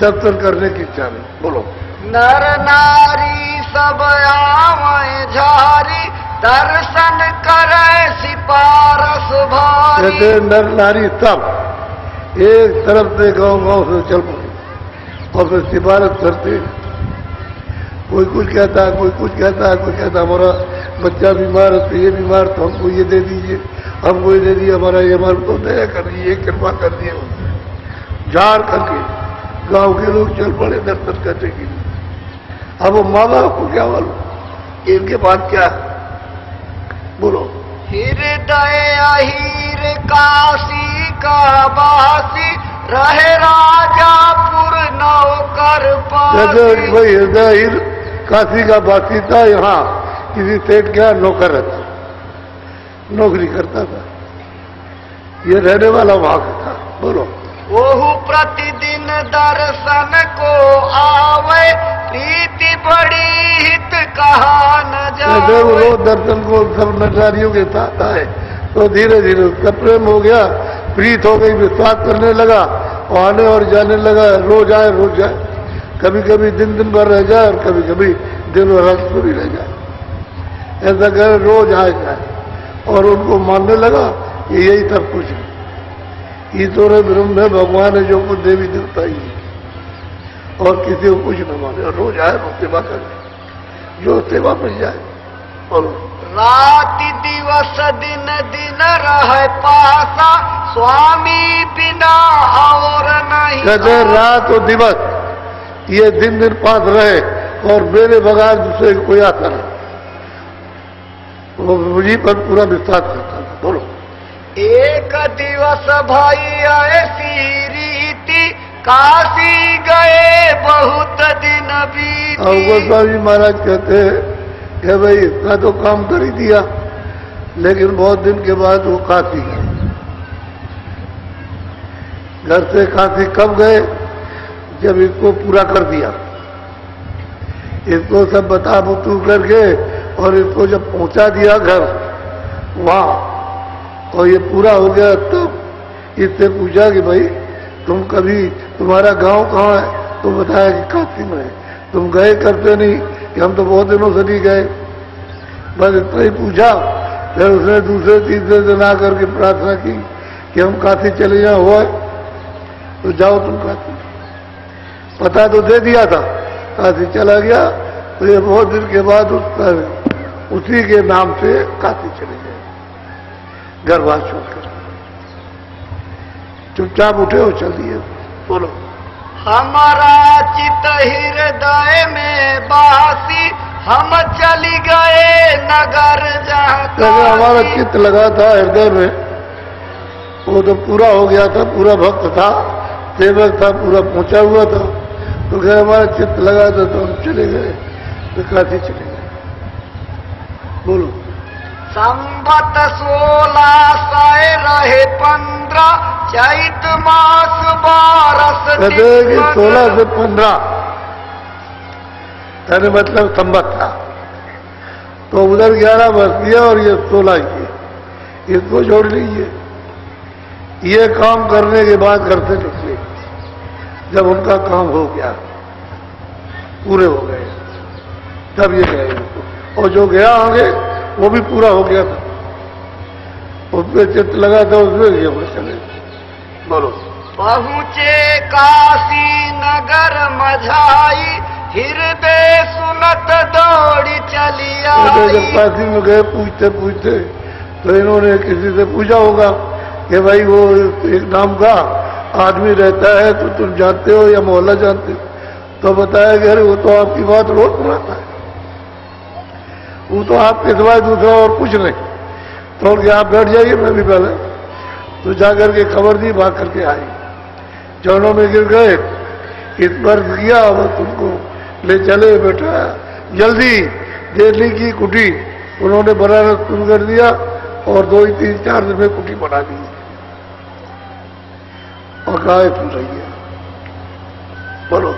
दर्शन करने की इच्छा नहीं। बोलो। नर नारी सब आवे झारी, दर्शन करे सिपारस भारी। कहते नर नारी सब एक तरफ से गांव से चल पड़े और फिर सिफारिश करते। कोई कुछ कहता है, कोई कुछ कहता है, कोई कहता हमारा बच्चा बीमार है तो ये बीमार, तो हमको ये दे दीजिए, हमको ये दे दीजिए, हमारा ये हमारे को दया कर दीजिए, कृपा कर दिए। जार करके गांव के लोग चल पड़े दर्शन करने के लिए। अब वो माँ बाप को क्या मालूम इनके पास क्या है। बोलो। हृदय अहीर काशी का बासी, रहे राजापुर नौकर पासी। भाई हृदय काशी का बासी था, यहाँ किसी सेठ क्या नौकर रहता, नौकरी करता था, ये रहने वाला वहां का था। बोलो। ओहु प्रतिदिन दर्शन को आवे, प्रीति बड़ी हित कहा न जावे। वो दर्शन को सब नचारियों के साथ आए तो धीरे धीरे उसका प्रेम हो गया, प्रीत हो गई, विश्वास करने लगा और आने और जाने लगा। रोज आए रोज जाए, कभी कभी दिन दिन भर रह जाए और कभी कभी दिन भर रात भी रह जाए, ऐसा करे रोज आए जाए। और उनको मानने लगा कि यही सब कुछ है, ईश्वर ब्रह्म है, भगवान है, जो कुछ देवी देवता ही है, और किसी को कुछ न माने। और रोज आए रोज सेवा करे, जो सेवा मिल जाए। और राति दिवस दिन दिन रहे पासा, स्वामी बिना और नहीं। कहते रात और दिवस ये दिन दिन पास रहे और मेरे बगैर दूसरे कोई आता नहीं, वो मुझी पर पूरा विश्वास करता था। बोलो। एक दिवस भाई ऐसी रीति, काशी गए बहुत दिन बीती। गोस्वामी महाराज कहते हैं कि भाई इतना तो काम कर ही दिया, लेकिन बहुत दिन के बाद वो काशी गए। घर से काशी कब गए? जब इसको पूरा कर दिया, इसको सब बता बुतू करके और इसको जब पहुंचा दिया घर वहां और ये पूरा हो गया, तब इससे पूछा कि भाई तुम कभी, तुम्हारा गांव कहाँ है? तो बताया कि काशी में है। तुम गए करते नहीं कि हम तो बहुत दिनों से नहीं गए। बस इतना ही पूछा। फिर उसने दूसरे तीसरे दिन आकर के प्रार्थना की कि हम काशी चले जाए, हुआ तो जाओ तुम काशी। पता तो दे दिया था, काशी चला गया। तो ये बहुत दिन के बाद उसी के नाम से काशी चले गए, घर बार छोड़कर चुपचाप उठे और चल दिए। बोलो। हमारा चित हृदय में बासी, हम चली गए नगर जहाँ। हमारा चित्त लगा था हृदय में, वो तो पूरा हो गया था, पूरा भक्त था, सेवक था, पूरा पहुंचा हुआ था। तो क्या हमारा चित्त लगा था तो हम चले गए, तो काशी चले गए। बोलो। संवत 1600 रहे 15, चैत मास 12 कहते 16 से 15 यानी मतलब संवत था। तो उधर 11 वर्ष दिया और ये 16 किए, इसको जोड़ लीजिए। ये काम करने के बाद घर से निकले, जब उनका काम हो गया, पूरे हो गए, तब ये गए। और जो गया आगे वो भी पूरा हो गया था, उसमें चित्त लगा था, उसमें ये चले। बोलो। पहुँचे काशी नगर मझाई, हृदय सुनत दौड़ी चली आई। जब काशी में गए पूछते पूछते तो इन्होंने किसी से पूछा होगा कि भाई वो एक नाम का आदमी रहता है, तो तुम जानते हो या मोहल्ला जानते हो? तो बताया कि अरे वो तो आपकी बात रोज सुनाता है, वो तो आपके सिवाय दूसरा और कुछ नहीं। तो क्या आप बैठ जाइए, मैं भी पहले। तो जाकर के खबर दी, भाग करके आई, चरणों में गिर गए, इस पर किया, वो तुमको ले चले बेटा, जल्दी दिल्ली की कुटी उन्होंने बनाना शुरू कर दिया और 2 ही 3 4 दिन में कुटी बना दी और गाय फिर रही है। बोलो।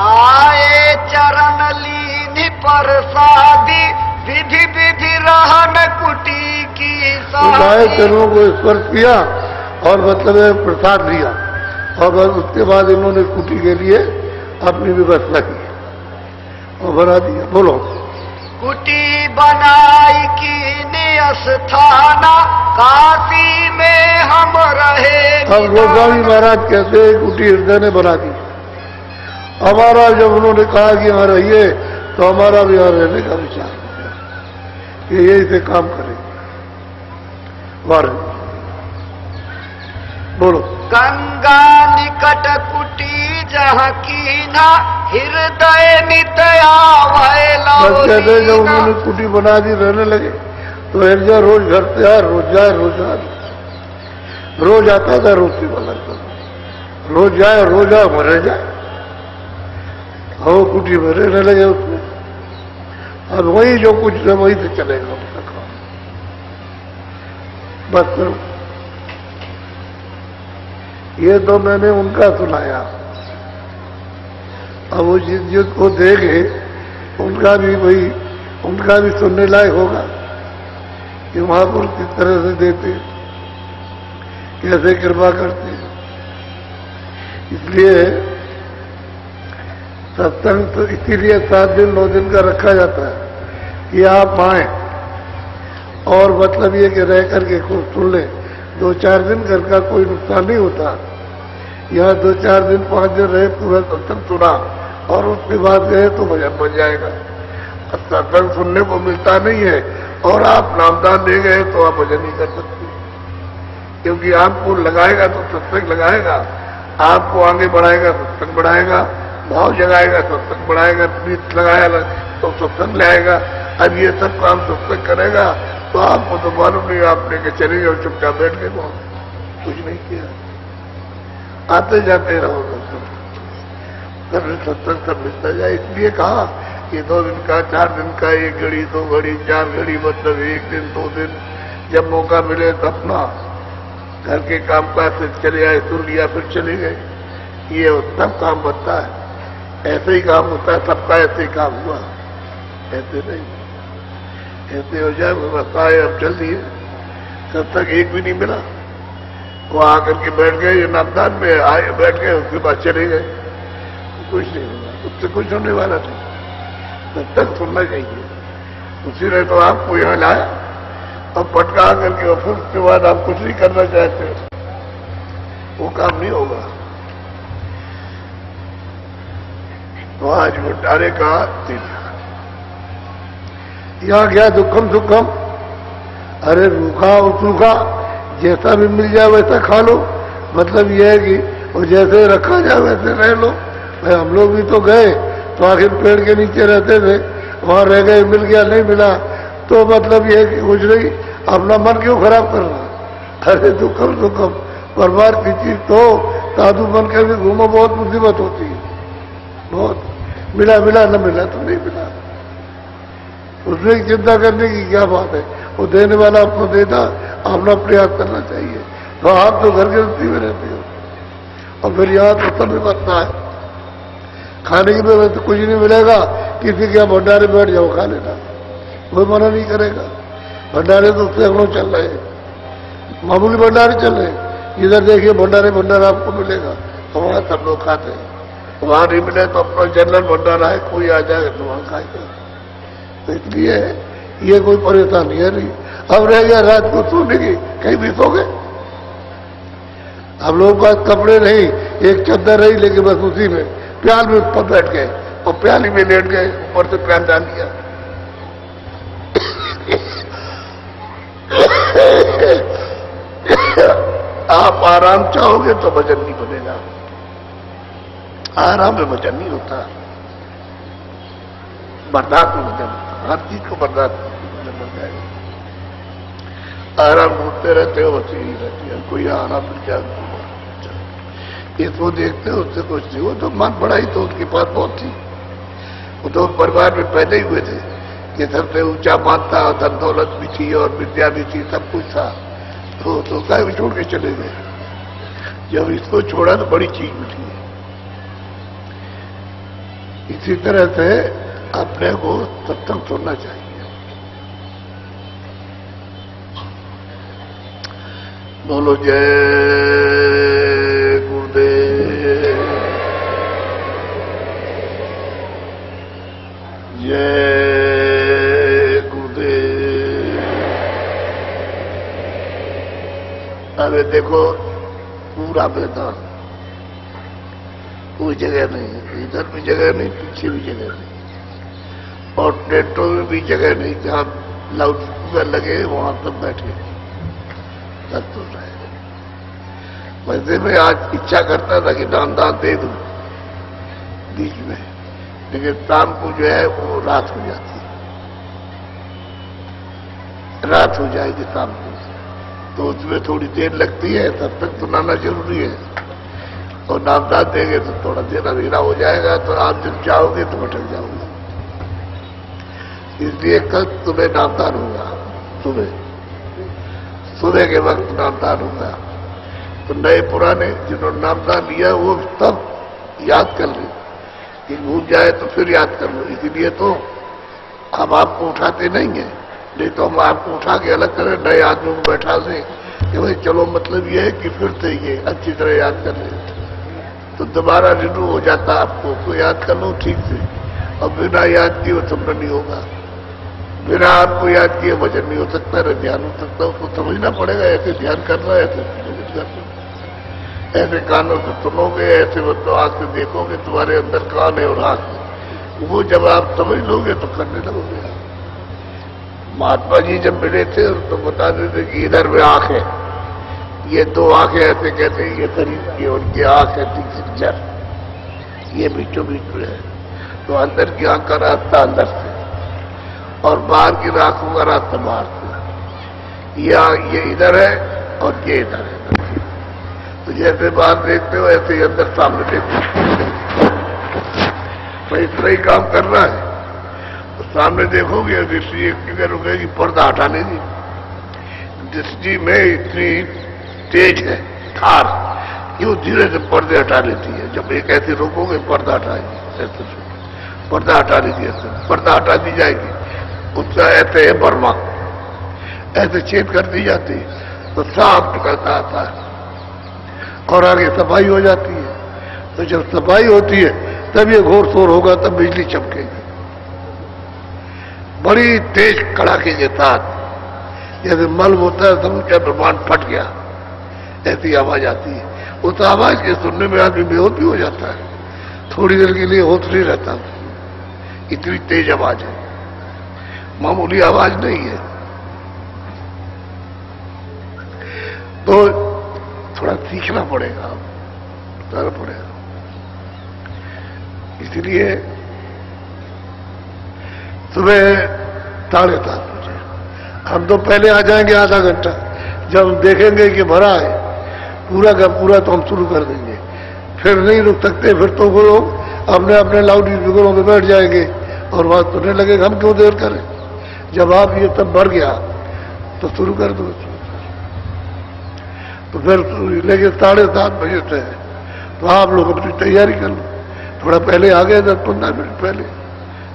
आए चरण लीन प्रसादी विधि विधि रहन कुटी की गाय चरणों को स्पर्श किया और मतलब प्रसाद लिया और बस उसके बाद इन्होंने कुटी के लिए अपनी व्यवस्था की और बना दिया। बोलो। कुटी बनाई की अस्थाना काशी में हम रहे। अब गोस्वामी महाराज कहते कुटी हृदय ने बना दी। हमारा जब उन्होंने कहा कि यहाँ रहिए तो हमारा भी यहाँ रहने का विचार हो गया कि यही से काम करेंगे। बोलो। गंगा निकट कुटी जहाँ कीना हृदय नित आवे कहते जब उन्होंने कुटी बना दी रहने लगे तो हृदय रोज घर से आया, रोज जाए रोज आए, रोज आता था रोज से बना रोज जाए रोज आए मरे जाए। वो कुटी में रहने लगे उसमें। अब वही जो कुछ है वही से चलेगा उसका काम। बस करो। ये तो मैंने उनका सुनाया। अब वो जिसको देखे उनका भी वही उनका भी सुनने लायक होगा कि महापुरुष किस तरह से देते, कैसे कृपा करते। इसलिए सत्संग तो इसीलिए 7 दिन 9 दिन का रखा जाता है कि आप आए और मतलब ये कि रह करके खुद सुन लें। 2-4 दिन घर का कोई नुकसान नहीं होता। यहाँ 2-4 दिन 5 दिन रहे पूरा सत्संग सुना और उसके बाद गए तो भजन बन जाएगा। सत्संग सुनने को मिलता नहीं है और आप नामदान दे गए तो आप भजन नहीं कर सकते, क्योंकि आपको लगाएगा तो सत्संग लगाएगा, आपको आगे बढ़ाएगा सत्संग बढ़ाएगा, भाव जगाएगा सत्संग बढ़ाएगा, प्रीत लगाएगा तो सत्संग लाएगा। अब ये सब काम सत्संग करेगा तो आपको तो मालूम नहीं, आपने के चले गए चुपचाप बैठ गए वहां कुछ नहीं किया। आते जाते रहो सत्संग सब मिलता जाए। इसलिए कहा कि 2 दिन का 4 दिन का 1 घड़ी 2 घड़ी 4 घड़ी मतलब 1 दिन 2 दिन जब मौका मिले तो अपना घर के काम काज से चले आए, सुन लिया फिर चले गए। ये सब काम बनता है, ऐसे ही काम होता है सबका। ऐसे ही काम हुआ, ऐसे नहीं। ऐसे हो जाए व्यवस्था है। अब चल दिए तब तक एक भी नहीं मिला। वो आकर के बैठ गए, ये नामदान में आए बैठ गए, उसके बाद चले गए, कुछ नहीं होगा, उससे कुछ होने वाला नहीं। तब तक सुनना चाहिए। उसी ने तो आपको यहाँ लाया और पटका करके और फिर उसके बाद आप कुछ नहीं करना चाहते, वो काम नहीं होगा। तो आज भंडारे का दिन यहाँ गया दुखम सुखम। अरे रूखा और सूखा जैसा भी मिल जाए वैसा खा लो। मतलब यह है कि और जैसे रखा जाए वैसे रह लो। भाई हम लोग भी तो गए तो आखिर पेड़ के नीचे रहते थे, वहां रह गए, मिल गया नहीं मिला तो मतलब यह है कि कुछ नहीं, अपना मन क्यों खराब करना। अरे दुखम सुखम परिवार की चीज तो साधु बन कर भी घूमो, बहुत मुसीबत होती है, बहुत। मिला मिला न मिला तो नहीं मिला, उसमें चिंता करने की क्या बात है। वो देने वाला आपको देता, अपना प्रयास करना चाहिए। तो आप तो घर के गृहस्थी में रहते हो और फिर यहाँ तो सब व्यवस्था है, खाने की व्यवस्था कुछ नहीं मिलेगा, किसी के यहाँ भंडारे बैठ जाओ खा लेना, कोई मना नहीं करेगा। भंडारे तो सैकड़ों चल रहे हैं, मामूली भंडारे चल रहे हैं। इधर देखिए भंडारे भंडारा आपको मिलेगा, तो वहाँ सब लोग खाते हैं। वहां नहीं मिले तो अपना जनरल भंडारा है, कोई आ जाएगा तो वहां खाएगा। तो इसलिए ये कोई परेशानी है नहीं। अब रह गया रात को सोने की, कहीं भी सो गए। हम लोगों के पास कपड़े नहीं, एक चद्दर रही, लेकिन बस उसी में प्याल में ऊपर बैठ गए और प्याली में लेट गए, ऊपर से प्याल डाल दिया। आप आराम चाहोगे तो भजन नहीं बनेगा, आराम में भजन नहीं होता, बर्दाश्त में भजन होता। हर चीज को बर्दाश्त बन जाएगा। आराम ढूंढते रहते हो, बस यही रहती है, कोई आराम मिल जाए। इसको देखते हो उससे कुछ नहीं। वो तो मन बढ़ाई तो उनके पास बहुत थी, वो तो परिवार में पैदा ही हुए थे, ये सबसे ऊंचा मानता, धन दौलत भी थी और विद्या भी थी, सब कुछ था, तो काय छोड़ के चले गए। जब इसको छोड़ा तो बड़ी चीज मिली। इसी तरह से अपने को सत्संग सुनना चाहिए। बोलो जय गुरुदेव, जय गुरुदेव। अरे देखो पूरा मैदान, कोई जगह नहीं, इधर भी जगह नहीं, पीछे भी जगह नहीं, और टेंटों में भी जगह नहीं। जहां लाउड स्पीकर लगे वहां सब बैठे सब तो रहे। वैसे मैं आज इच्छा करता था कि दान दे दूं बीच में, लेकिन शाम को जो है वो रात हो जाती है, रात हो जाएगी शाम को, तो उसमें थोड़ी देर लगती है। तब तक तो नाना जरूरी है, और नामदान देंगे तो थोड़ा देर अधीरा हो जाएगा, तो आप जब जाओगे तो भटक जाओगे। इसलिए कल सुबह नामदान होगा, सुबह के वक्त नामदान होगा। तो नए पुराने जिन्होंने नामदान लिया वो तब याद कर ले, कि भूल जाए तो फिर याद कर लो। इसीलिए तो हम आपको उठाते नहीं है, नहीं तो हम आपको उठा के अलग करें, नए आदमी को बैठा दें कि भाई चलो, मतलब ये है कि फिर से ये अच्छी तरह याद कर ले, तो दोबारा रिन्यू हो जाता आपको। तो याद कर लो ठीक से, और बिना याद किए समझ नहीं होगा, बिना आपको याद किए वजन नहीं हो सकता, न ध्यान हो सकता। उसको समझना पड़ेगा, ऐसे ध्यान करना है, ऐसे कानों से सुनोगे, ऐसे मतलब आंख से देखोगे, तुम्हारे अंदर कान है और आंख है, वो जब आप समझ लोगे तो करने लगोगे। महात्मा जी जब मिले थे तो बता देते कि इधर में आंख है, ये दो आंखें ऐसे कहते हैं, ये शरीर की, उनकी आंख है तीसरी जर, ये बीचों बीच में है। तो अंदर की आंख का रास्ता अंदर से, और बाहर की आंखों का रास्ता बाहर से। ये इधर है और ये इधर है। तो जैसे बाहर देखते हो ऐसे ही अंदर सामने देखते हो, तो इस तरह ही काम करना है। तो सामने देखोगे, दृष्टि एक करोगे, पर्दा हटाने की दृष्टि में इतनी तेज है थार, ये धीरे से पर्दे हटा लेती है। जब एक ऐसे रोकोगे पर्दा हटाएगी, ऐसे पर्दा हटा लीजिए, ऐसे पर्दा हटा दी जाएगी। उसका ऐसे है बर्मा, ऐसे छेद कर दी जाती है तो साफ निकलता आता है, और आगे सफाई हो जाती है। तो जब सफाई होती है तब ये घोर शोर होगा, तब बिजली चमकेगी बड़ी तेज कड़ाके के साथ, जैसे मल होता है समूचा ब्रह्मांड फट गया, ऐसी आवाज आती है। उस आवाज के सुनने में आदमी बेहोश भी हो जाता है, थोड़ी देर के लिए होश नहीं रहता, इतनी तेज आवाज है, मामूली आवाज नहीं है। तो थोड़ा सीखना पड़ेगा, बताना पड़ेगा। इसलिए सुबह 7:30 बजे हम तो पहले आ जाएंगे, आधा घंटा। जब हम देखेंगे कि भरा है पूरा का पूरा, तो हम शुरू कर देंगे। फिर नहीं रुक सकते, फिर तो वो लोग अपने अपने लाउड स्पीकरों में बैठ जाएंगे और बात सुनने लगेगा। हम क्यों देर करें? जब आप ये सब भर गया तो शुरू कर दो। तो फिर लेकिन 7:30 बजे से तो आप लोग अपनी तैयारी कर लो, थोड़ा पहले आ गए, 10-15 मिनट पहले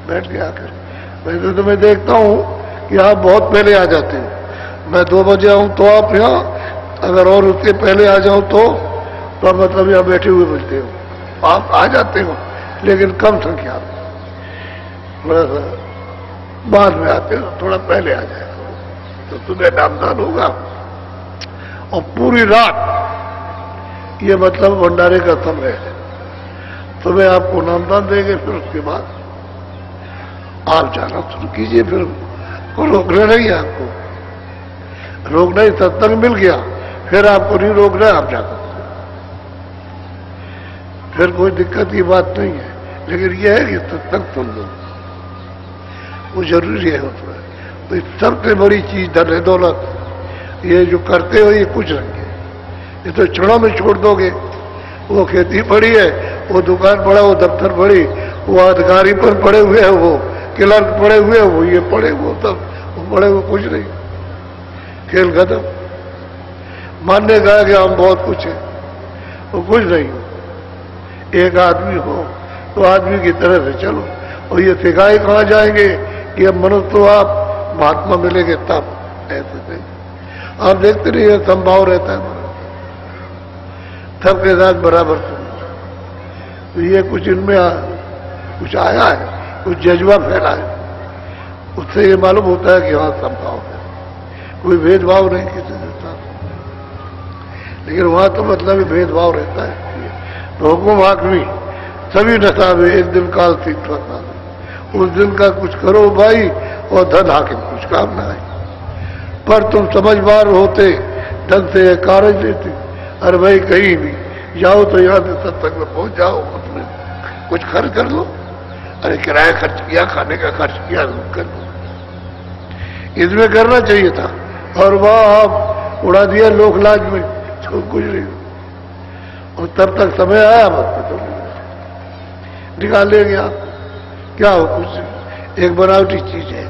बैठ के आकर। वैसे तो मैं देखता हूँ कि आप बहुत पहले आ जाते हैं। मैं 2 बजे आऊँ तो आप यहाँ, अगर और उसके पहले आ जाऊँ तो मतलब यहाँ बैठे हुए मिलते हो। आप आ जाते हो लेकिन कम संख्या में, थोड़ा सा बाद में आते हो, थोड़ा पहले आ जाए तो सुबह नामदान होगा। और पूरी रात ये मतलब भंडारे का समय है। सुबह आपको नामदान देंगे, फिर उसके बाद आप जाना शुरू कीजिए। फिर रोकना नहीं है आपको, रोकना ही, सत्संग मिल गया फिर आपको नहीं रोकना, आप जा सकते, फिर कोई दिक्कत की बात नहीं है। लेकिन यह है कि सत्संग सुन लो, वो जरूरी है उसमें। तो सबसे बड़ी चीज धन है दौलत, ये जो करते हो ये कुछ नहीं है, ये तो क्षणों में छोड़ दोगे। वो खेती पड़ी है, वो दुकान पड़ा, वो दफ्तर पड़ी, वो अधिकारी पर पड़े हुए हैं वो क्लर्क पड़े हुए, वो ये पड़े, वो तब वो पड़े, वो कुछ नहीं, खेल खत्म। मानने का कि हम बहुत कुछ है, वो कुछ नहीं हो। एक आदमी हो तो आदमी की तरह से चलो। और ये सिखाए कहाँ जाएंगे कि अब मनुष्य तो आप महात्मा मिलेंगे तब, ऐसे नहीं। आप देखते नहीं, संभाव रहता है सबके साथ बराबर सुनना। तो ये कुछ इनमें कुछ आया है, कुछ जज्बा फैला है, उससे ये मालूम होता है कि हाँ संभाव है, कोई भेदभाव नहीं किसी के साथ। लेकिन वहां तो मतलब ही भेदभाव रहता है। तो हुकुम हाकमी सभी नशा में एक दिन काल थी, उस दिन का कुछ करो भाई, और धन हाकिम कुछ काम ना आए। पर तुम समझदार होते, ढंग से कार्य लेते। अरे भाई कहीं भी जाओ तो यहाँ से सत्संग में पहुंच जाओ, अपने कुछ खर्च कर लो। अरे किराया खर्च किया, खाने का खर्च किया, कर दो। इसमें करना चाहिए था, और वह आप उड़ा दिया लोक लाज में, तो कुछ नहीं। और तब तक समय आया, बस तो निकाल लेंगे आप, क्या हो कुछ। एक बनावटी चीज है,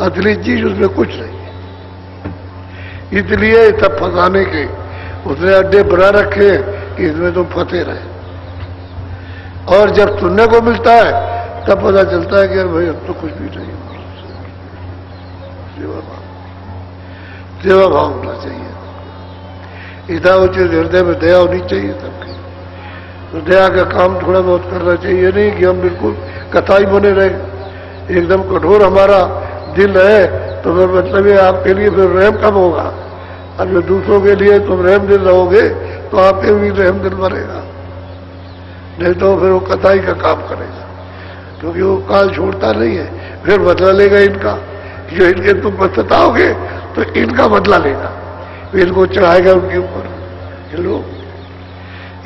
असली चीज उसमें कुछ नहीं है। इसलिए सब फंसाने के उसने अड्डे बना रखे कि इसमें तुम फंसे रहे। और जब सुनने को मिलता है तब पता चलता है कि यार भाई अब तो कुछ भी नहीं। सेवा भाव होना चाहिए, इधर उचित हृदय में दया होनी चाहिए सबकी। तो दया का काम थोड़ा बहुत करना चाहिए, नहीं कि हम बिल्कुल कथाई बने रहे, एकदम कठोर हमारा दिल है। तो फिर मतलब ये आपके लिए फिर रहम कब होगा। अब जो दूसरों के लिए तुम रहम दिल रहोगे तो आपके भी रहम दिल बनेगा, नहीं तो फिर वो कथाई का काम करेगा। क्योंकि वो काल छोड़ता नहीं है, फिर बदला लेगा इनका। जो इनके तुम सताओगे तो इनका बदला लेगा, फिर इनको चढ़ाएगा उनके ऊपर। चलो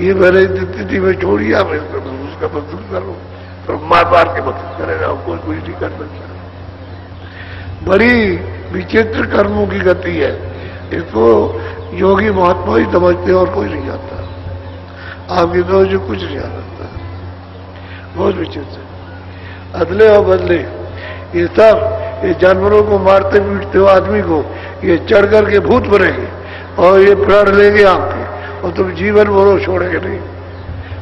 ये मेरे स्थिति में छोड़िए, आप उसका मदद करो, तो मार मार के मदद करेगा, कोई कुछ नहीं कर सकता। बड़ी विचित्र कर्मों की गति है, इसको योगी महात्मा ही समझते हैं और कोई नहीं जानता। आपकी तो जो कुछ नहीं जानता, बहुत विचित्र। अदले और बदले ये सब, ये जानवरों को मारते पीटते हो आदमी को, ये चढ़ करके भूत बनेंगे और ये प्राण लेंगे आपके, और तुम जीवन भरो छोड़ेंगे नहीं,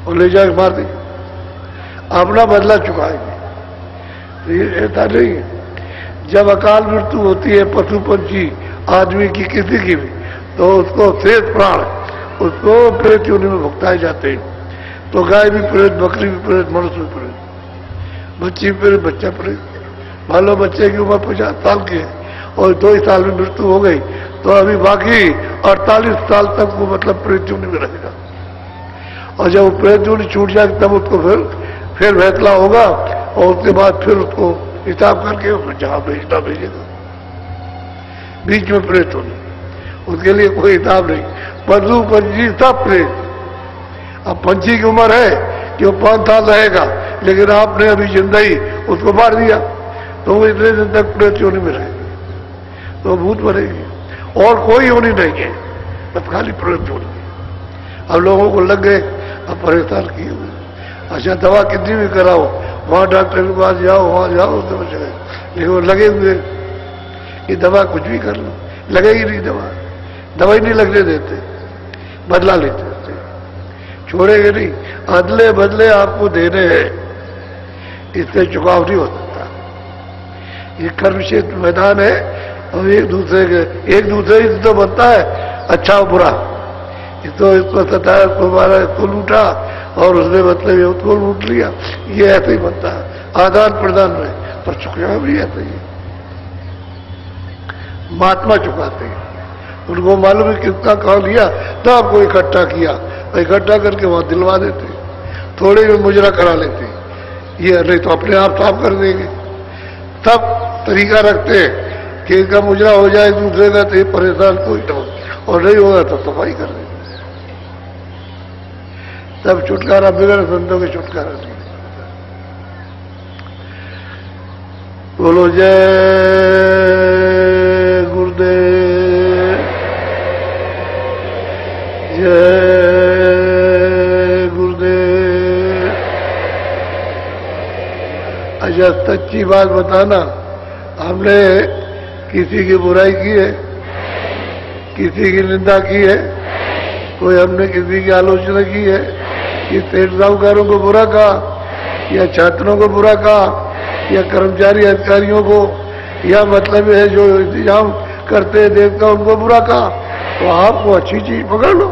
और ले जाकर मार देंगे, अपना बदला चुकाएंगे। तो ये ऐसा नहीं है। जब अकाल मृत्यु होती है पशु पंछी आदमी की किसी की भी, तो उसको शेष प्राण उसको प्रेत योनि में भुगताए जाते हैं। तो गाय भी प्रेत, बकरी भी प्रेत, मनुष्य भी प्रेत, बच्ची भी प्रेत, बच्चा प्रेत। मान लो बच्चे की उम्र 50 साल की है और 2 साल में मृत्यु हो गई, तो अभी बाकी 48 साल तक वो मतलब प्रेत योनि में रहेगा। और जब वो प्रेत योनि छूट जाए तब उसको फिर फैसला होगा, और उसके बाद फिर उसको हिसाब करके उसको जहां भेजना भेजेगा। बीच में प्रेत होने, उसके लिए कोई हिसाब नहीं। पशु पंछी सब प्रेत। अब पंछी की उम्र है कि वो 5 साल रहेगा, लेकिन आपने अभी जिंदा ही उसको मार दिया, तो वो इतने दिन तक प्रेत योनि में रहेगी, तो भूत बनेगी। और कोई योनि नहीं है, बस खाली प्रेत योनि। अब लोगों को लग गए, अब परेशान किए हुए। अच्छा दवा कितनी भी कराओ, वहां डॉक्टर के पास जाओ, वहां जाओ, तो बच गए। लेकिन वो लगे हुए कि दवा कुछ भी कर लो, लगेगी नहीं दवा, दवाई नहीं लगने देते, बदला लेते थे, छोड़ेंगे नहीं। अदले बदले आपको देने हैं, इससे चुकाव नहीं हो सकता। ये कर्म क्षेत्र मैदान है, और एक दूसरे से तो बनता है अच्छा और बुरा। इसको सताया, इसको मारा, इसको लूटा, और उसने मतलब ये उसको लूट लिया, ये ऐसे ही बनता है आदान प्रदान में। पर चुकाव भी ऐसे ही महात्मा चुकाते हैं, उनको मालूम है कितना कहा लिया, तब आपको इकट्ठा किया, इकट्ठा करके वहां दिलवा देते, थोड़े में मुजरा करा लेते। ये नहीं तो अपने आप साफ कर देंगे। सब तरीका रखते हैं कि इनका मुजरा हो जाए दूसरे का, तो ये परेशान कोई तो, और नहीं होगा तो सफाई कर देंगे। सब छुटकारा बिगड़ संतों के छुटकारा नहीं। बोलो जय गुरुदेव, जय गुरुदेव। अच्छा सच्ची बात बताना, हमने किसी की बुराई की है, किसी की निंदा की है, कोई हमने किसी की आलोचना की है कि सेठ साहूकारों को बुरा कहा या छात्रों को बुरा कहा या कर्मचारी अधिकारियों को, या मतलब है जो इंतजाम करते हैं देवता उनको बुरा कहा, तो आपको अच्छी चीज पकड़ लो।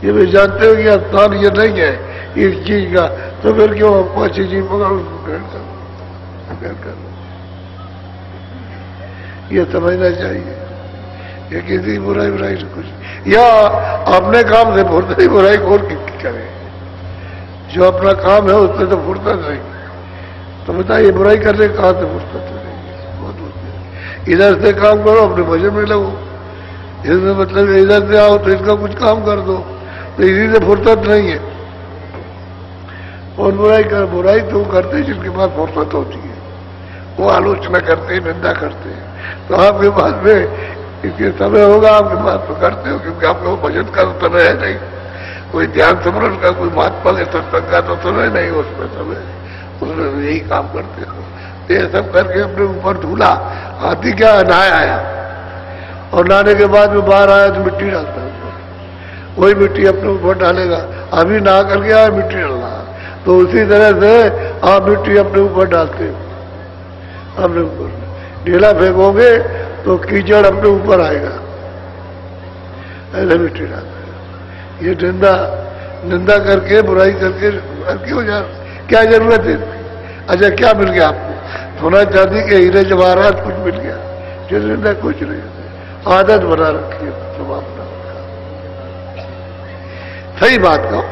ये भी जानते हो कि स्थान ये नहीं है इस चीज का, तो फिर क्यों आपको अच्छी चीज पकड़ लो, ये समझना चाहिए कि किसी बुराई बुराई से कुछ, या अपने काम से फुर्सत ही बुराई खोल करे, जो अपना काम है उसमें तो फुर्सत नहीं, तो बताइए बुराई करने कहाँ से फुर्सत नहीं, बहुत होती है। इधर से काम करो, अपने भजन में लगो, इसमें मतलब इधर से आओ तो इसका कुछ काम कर दो, तो इसी से फुर्सत नहीं है। और बुराई कर, बुराई तो करते जिनके पास फुर्सत होती है, वो आलोचना करते हैं, निंदा करते हैं, तो आपके पास में इसके समय होगा, आपके पास तो करते हो, क्योंकि आपको भजन का तो समय है नहीं, कोई ध्यान स्मरण का, कोई महात्मा के सत्संग का तो समय नहीं उसमें समय, उसमें यही काम करते हो। तो ये सब करके अपने ऊपर धूला, हाथी क्या नहाया आया, और नहाने के बाद में बाहर आया तो मिट्टी डालता है, वही मिट्टी अपने ऊपर डालेगा, अभी नहा करके आया मिट्टी डालना, तो उसी तरह से आप मिट्टी अपने ऊपर डालते हो, अपने ऊपर ढीला फेंकोगे तो कीचड़ अपने ऊपर आएगा, ऐसे मिट्टी डालते हो। ये निंदा करके बुराई करके क्यों यार, क्या जरूरत है? अच्छा क्या मिल गया आपको? सोना चांदी के हीरे जवाहरात कुछ मिल गया? जो निंदा कुछ नहीं, आदत बना रखी है, स्वभाव बना रखा। सही बात कहो,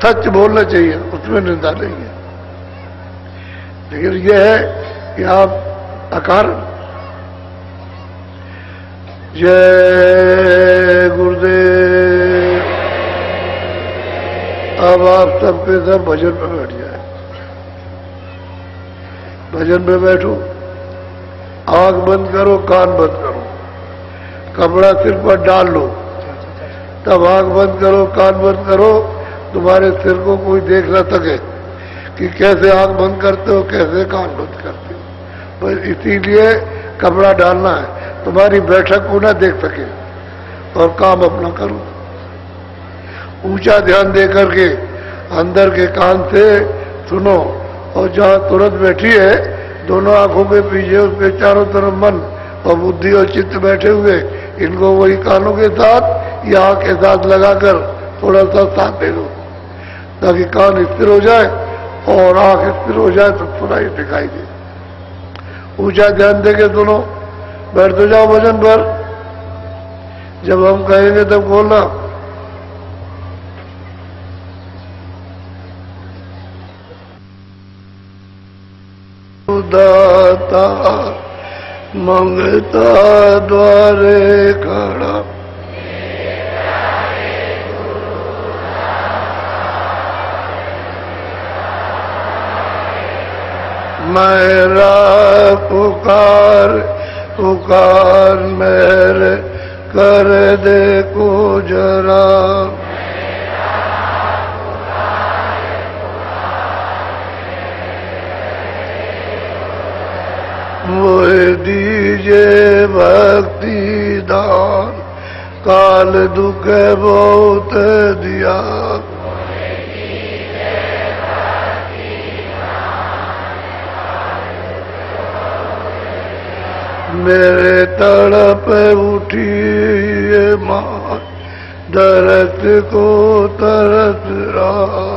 सच बोलना चाहिए, उसमें निंदा नहीं है, लेकिन यह है कि आप अकारण। जय गुरुदेव। अब आप सबके सब भजन में बैठ जाए, भजन में बैठो, आंख बंद करो, कान बंद करो, कपड़ा सिर पर डाल लो, तब आंख बंद करो, कान बंद करो, तुम्हारे सिर को कोई देख ना सके कि कैसे आंख बंद करते हो, कैसे कान बंद करते हो। बस इसीलिए कपड़ा डालना है, तुम्हारी बैठक को ना देख सके, और काम अपना करो। ऊंचा ध्यान दे करके अंदर के कान से सुनो, और जहां तुरंत बैठी है दोनों आंखों के पीछे उसके चारों तरफ मन और बुद्धि और चित्त बैठे हुए, इनको वही कानों के साथ या आंख के साथ लगाकर थोड़ा सा साथ दे दो, ताकि कान स्थिर हो जाए और आंख स्थिर हो जाए तो सुनाई दिखाई दे। ऊंचा ध्यान देके सुनो, बैठ तो जाओ भजन पर, जब हम कहेंगे तब बोलना। दाता मंगता द्वारे खड़ा, मेरा पुकार पुकार मेरे कर दे को जरा, मोहे दीजे भक्ति दान, काल दुख बहुत दिया, मेरे तड़प उठी ये मां, दरद को तरस रहा,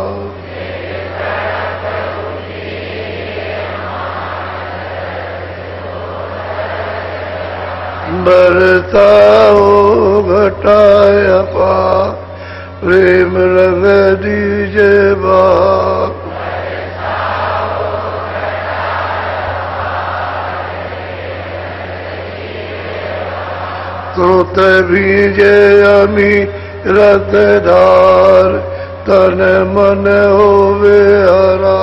बरसाओ घटाया पा, प्रेम रंग दीजे बाप, क्रोध बीजे अमी रसधार, तन मन होवे हरा,